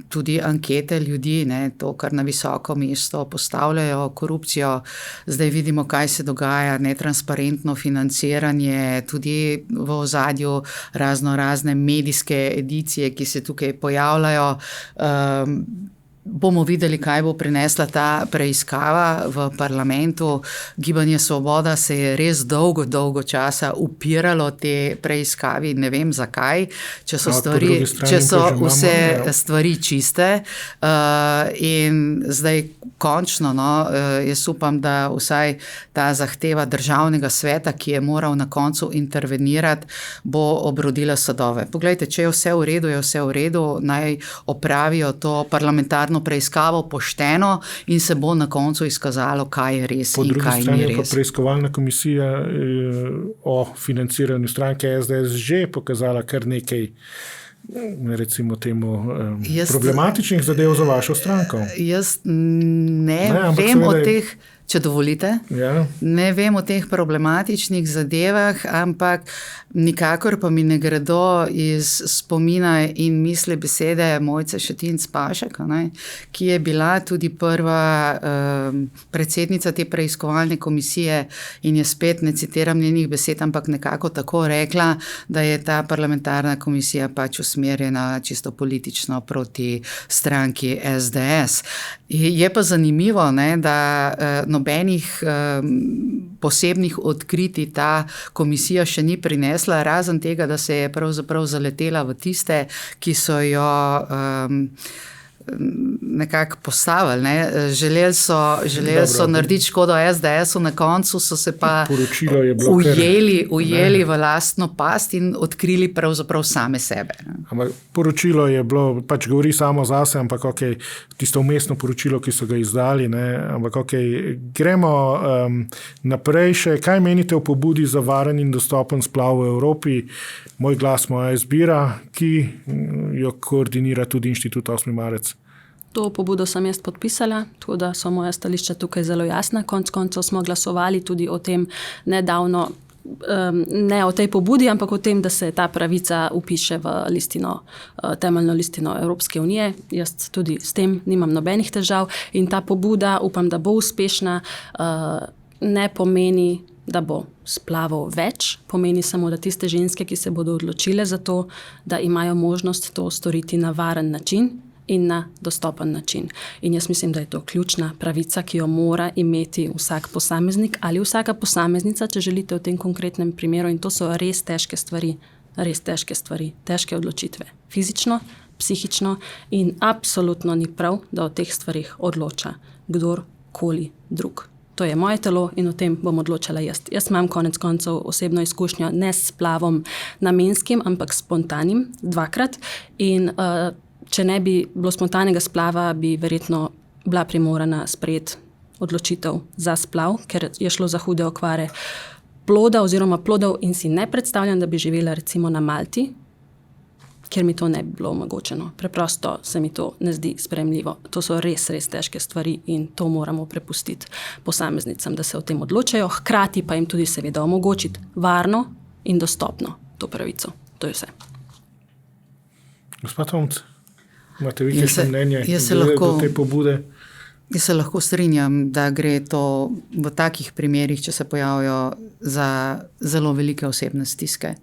tudi ankete ljudi, ne, to, kar na visoko mesto postavljajo korupcijo, zdaj vidimo, kaj se dogaja, netransparentno financiranje, tudi v ozadju razne medijske edicije, ki se tukaj pojavljajo. Bomo videli, kaj bo prinesla ta preiskava v parlamentu. Gibanje Svoboda se je res dolgo časa upiralo te preiskavi, ne vem zakaj, če so vse stvari čiste. In zdaj končno, jaz upam, da vsaj ta zahteva Državnega sveta, ki je moral na koncu intervenirati, bo obrodila sadove. Poglejte, če je vse v redu, je vse v redu, naj opravijo to parlamentarno preiskavo pošteno in se bo na koncu izkazalo, kaj je res in kaj ni res. Po drugi strani pa preiskovalna komisija o financiranju stranke SDS že pokazala kar nekaj, recimo temu, problematičnih zadev za vašo stranko. Jaz ne vem o teh, če dovolite, ne vem o teh problematičnih zadevah, ampak nikakor pa mi ne gredo iz spomina in misli besede Mojce Šetinc Pašek, ki je bila tudi prva predsednica te preiskovalne komisije in je spet, ne citiram njenih besed, ampak nekako tako rekla, da je ta parlamentarna komisija pač usmerjena čisto politično proti stranki SDS. Je pa zanimivo, da nobenih posebnih odkritij ta komisija še ni prinesla, razen tega, da se je pravzaprav zaletela v tiste, ki so jo nekako postavili. Želeli so narediti škodo SDS-u, na koncu so se pa ujeli v lastno past in odkrili pravzaprav same sebe. Ampak poročilo je bilo, pač govori samo zase, ampak tisto vmesno poročilo, ki so ga izdali, ampak gremo naprej še. Kaj menite o pobudi za varen in dostopen splav v Evropi? Moj glas, moja izbira, ki jo koordinira tudi Inštitut 8. marec. To pobudo sem jaz podpisala, tako da so moja stališča tukaj zelo jasna. Konec koncev smo glasovali tudi o tem nedavno, ne o tej pobudi, ampak o tem, da se ta pravica vpiše v temeljno listino Evropske unije. Jaz tudi s tem nimam nobenih težav in ta pobuda, upam, da bo uspešna, ne pomeni, da bo splavov več, pomeni samo, da tiste ženske, ki se bodo odločile za to, da imajo možnost to storiti na varen način in na dostopen način. In jaz mislim, da je to ključna pravica, ki jo mora imeti vsak posameznik ali vsaka posameznica, če želite v tem konkretnem primeru, in to so res težke stvari, težke odločitve, fizično, psihično, in absolutno ni prav, da o teh stvarih odloča kdorkoli drug. To je moje telo in o tem bom odločala jaz. Jaz imam konec koncev osebno izkušnjo ne s splavom namenskim, ampak spontanim, 2-krat, in če ne bi bilo spontanega splava, bi verjetno bila primorana sprejeti odločitev za splav, ker je šlo za hude okvare ploda oziroma plodov in si ne predstavljam, da bi živela recimo na Malti, kjer mi to ne bi bilo omogočeno. Preprosto se mi to ne zdi sprejemljivo. To so res težke stvari in to moramo prepustiti posameznicam, da se o tem odločajo, hkrati pa jim tudi seveda omogočiti varno in dostopno to pravico. To je vse. Gospod Tomc, imate vi kakšno mnenje do te pobude? Jaz se lahko strinjam, da gre to v takih primerih, če se pojavijo, za zelo velike osebne stiske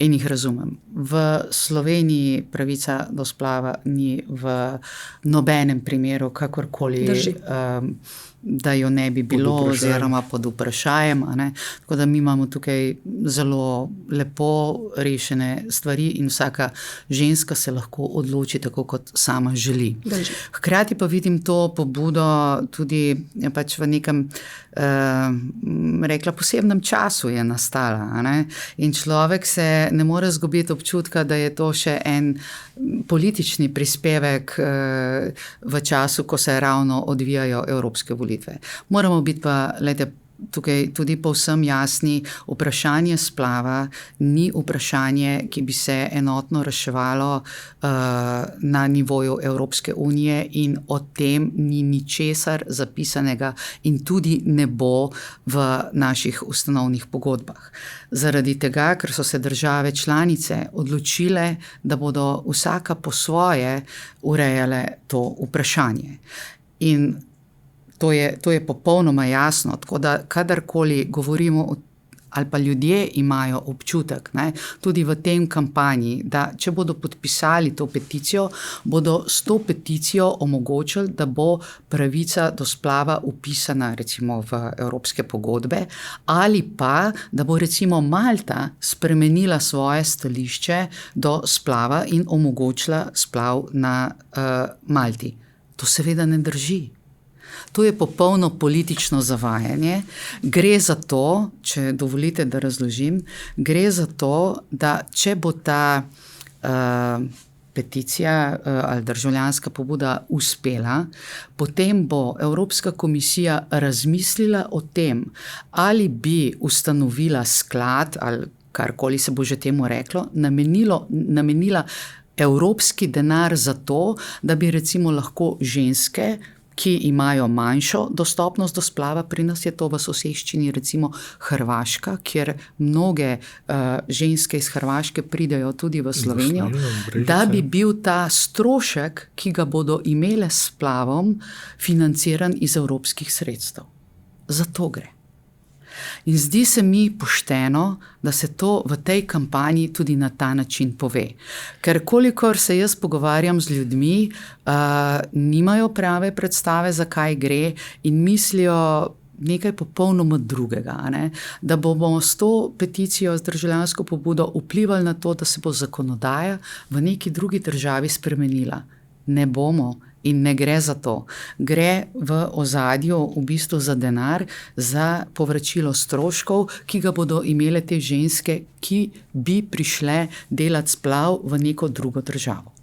in jih razumem. V Sloveniji pravica do splava ni v nobenem primeru kakorkoli, da jo ne bi bilo oziroma pod vprašajem. Tako da mi imamo tukaj zelo lepo rešene stvari in vsaka ženska se lahko odloči tako, kot sama želi. Hkrati pa vidim to pobudo tudi pač v nekem rekla posebnem času je nastala. In človek se ne more izgubiti občutka, da je to še en politični prispevek v času, ko se ravno odvijajo evropske volitve. Moramo biti pa, tukaj tudi povsem jasni, vprašanje splava ni vprašanje, ki bi se enotno reševalo na nivoju Evropske unije in o tem ni ničesar zapisanega in tudi ne bo v naših ustanovnih pogodbah. Zaradi tega, ker so se države članice odločile, da bodo vsaka po svoje urejale to vprašanje. In to je popolnoma jasno, tako da kadarkoli govorimo ali pa ljudje imajo občutek, tudi v tem kampanji, da če bodo podpisali to peticijo, bodo s to peticijo omogočili, da bo pravica do splava vpisana recimo v evropske pogodbe ali pa, da bo recimo Malta spremenila svoje stališče do splava in omogočila splav na Malti. To seveda ne drži. To je popolno politično zavajanje. Gre za to, če dovolite, da razložim, gre za to, da če bo ta peticija ali državljanska pobuda uspela, potem bo Evropska komisija razmislila o tem, ali bi ustanovila sklad ali karkoli se bo že temu reklo, namenila evropski denar za to, da bi recimo lahko ženske, ki imajo manjšo dostopnost do splava, pri nas je to v soseščini recimo Hrvaška, kjer mnoge ženske iz Hrvaške pridejo tudi v Slovenijo, da bi bil ta strošek, ki ga bodo imele s splavom, financiran iz evropskih sredstev. Za to gre. In zdi se mi pošteno, da se to v tej kampanji tudi na ta način pove. Ker kolikor se jaz pogovarjam z ljudmi, nimajo prave predstave, za kaj gre in mislijo nekaj popolnoma drugega. Da bomo s to peticijo, z državljansko pobudo vplivali na to, da se bo zakonodaja v neki drugi državi spremenila. Ne bomo. In ne gre za to. Gre v ozadju v bistvu za denar, za povračilo stroškov, ki ga bodo imele te ženske, ki bi prišle delati splav v neko drugo državo.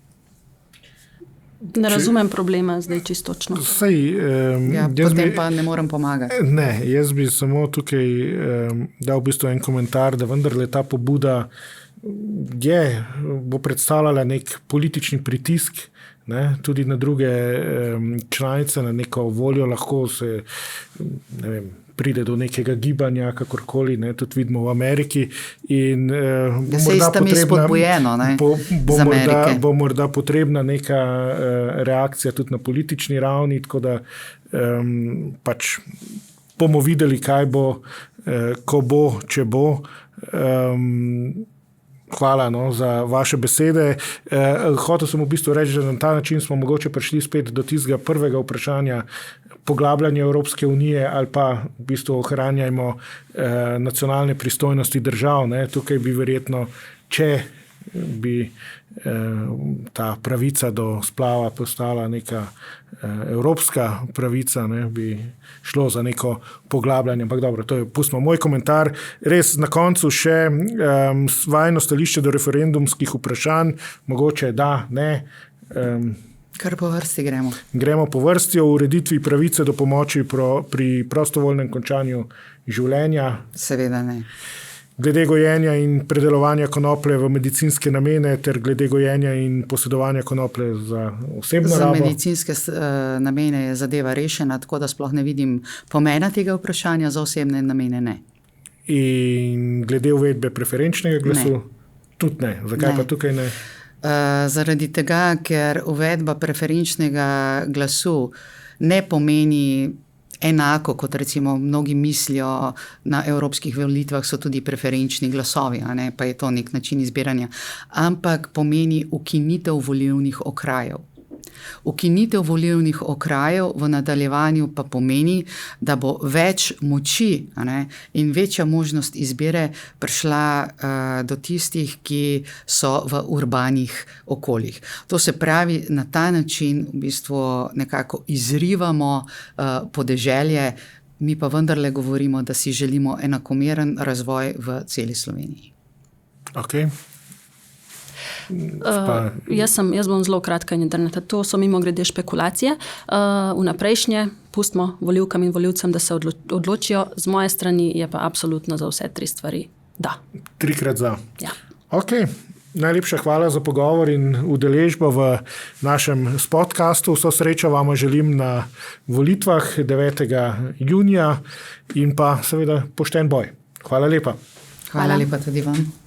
Ne razumem problema zdaj čistočno. Potem pa ne morem pomagati. Ne, jaz bi samo tukaj dal v bistvu en komentar, da vendarle ta pobuda bo predstavljala nek politični pritisk, tudi na druge članice, na neko voljo, lahko se pride do nekega gibanja, kakorkoli, tudi vidimo v Ameriki. In bo morda potrebna neka reakcija tudi na politični ravni, tako da pač bomo videli, kaj bo, ko bo, če bo. Hvala za vaše besede. Hotel sem v bistvu reči, da na ta način smo mogoče prišli spet do tistega prvega vprašanja poglabljanja Evropske unije ali pa v bistvu ohranjajmo nacionalne pristojnosti držav. Tukaj bi verjetno, če bi ta pravica do splava postala neka evropska pravica, bi šlo za neko poglabljanje. Ampak dobro, to je pustimo moj komentar. Res na koncu še vajno stališče do referendumskih vprašanj, mogoče da, ne. Kar po vrsti gremo. Gremo po vrsti o ureditvi pravice do pomoči pri prostovoljnem končanju življenja. Seveda ne. Glede gojenja in predelovanja konoplje v medicinske namene ter glede gojenja in posedovanja konoplje za osebno rabo. Za medicinske namene je zadeva rešena, tako da sploh ne vidim pomena tega vprašanja, za osebne namene ne. In glede uvedbe preferenčnega glasu? Tudi ne. Zakaj pa tukaj ne? Zaradi tega, ker uvedba preferenčnega glasu ne pomeni enako, kot recimo mnogi mislijo na evropskih volitvah, so tudi preferenčni glasovi, a ne, pa je to nek način izbiranja, ampak pomeni ukinitev volilnih okrajev. Ukinitev volilnih okrajev v nadaljevanju pa pomeni, da bo več moči, a ne, in večja možnost izbire prišla do tistih, ki so v urbanih okoljih. To se pravi, na ta način v bistvu nekako izrivamo podeželje, mi pa vendarle govorimo, da si želimo enakomeren razvoj v celi Sloveniji. Okay. Jaz bom zelo kratka in jedrnata. To so mimogrede špekulacije. Vnaprejšnje pustimo volivkam in volivcem, da se odločijo. Z moje strani je pa absolutno za vse 3 stvari da. 3-krat za. Ja. Ok. Najlepša hvala za pogovor in udeležbo v našem podcastu. Vso srečo vam želim na volitvah 9. junija in pa seveda pošten boj. Hvala lepa. Hvala lepa tudi vam.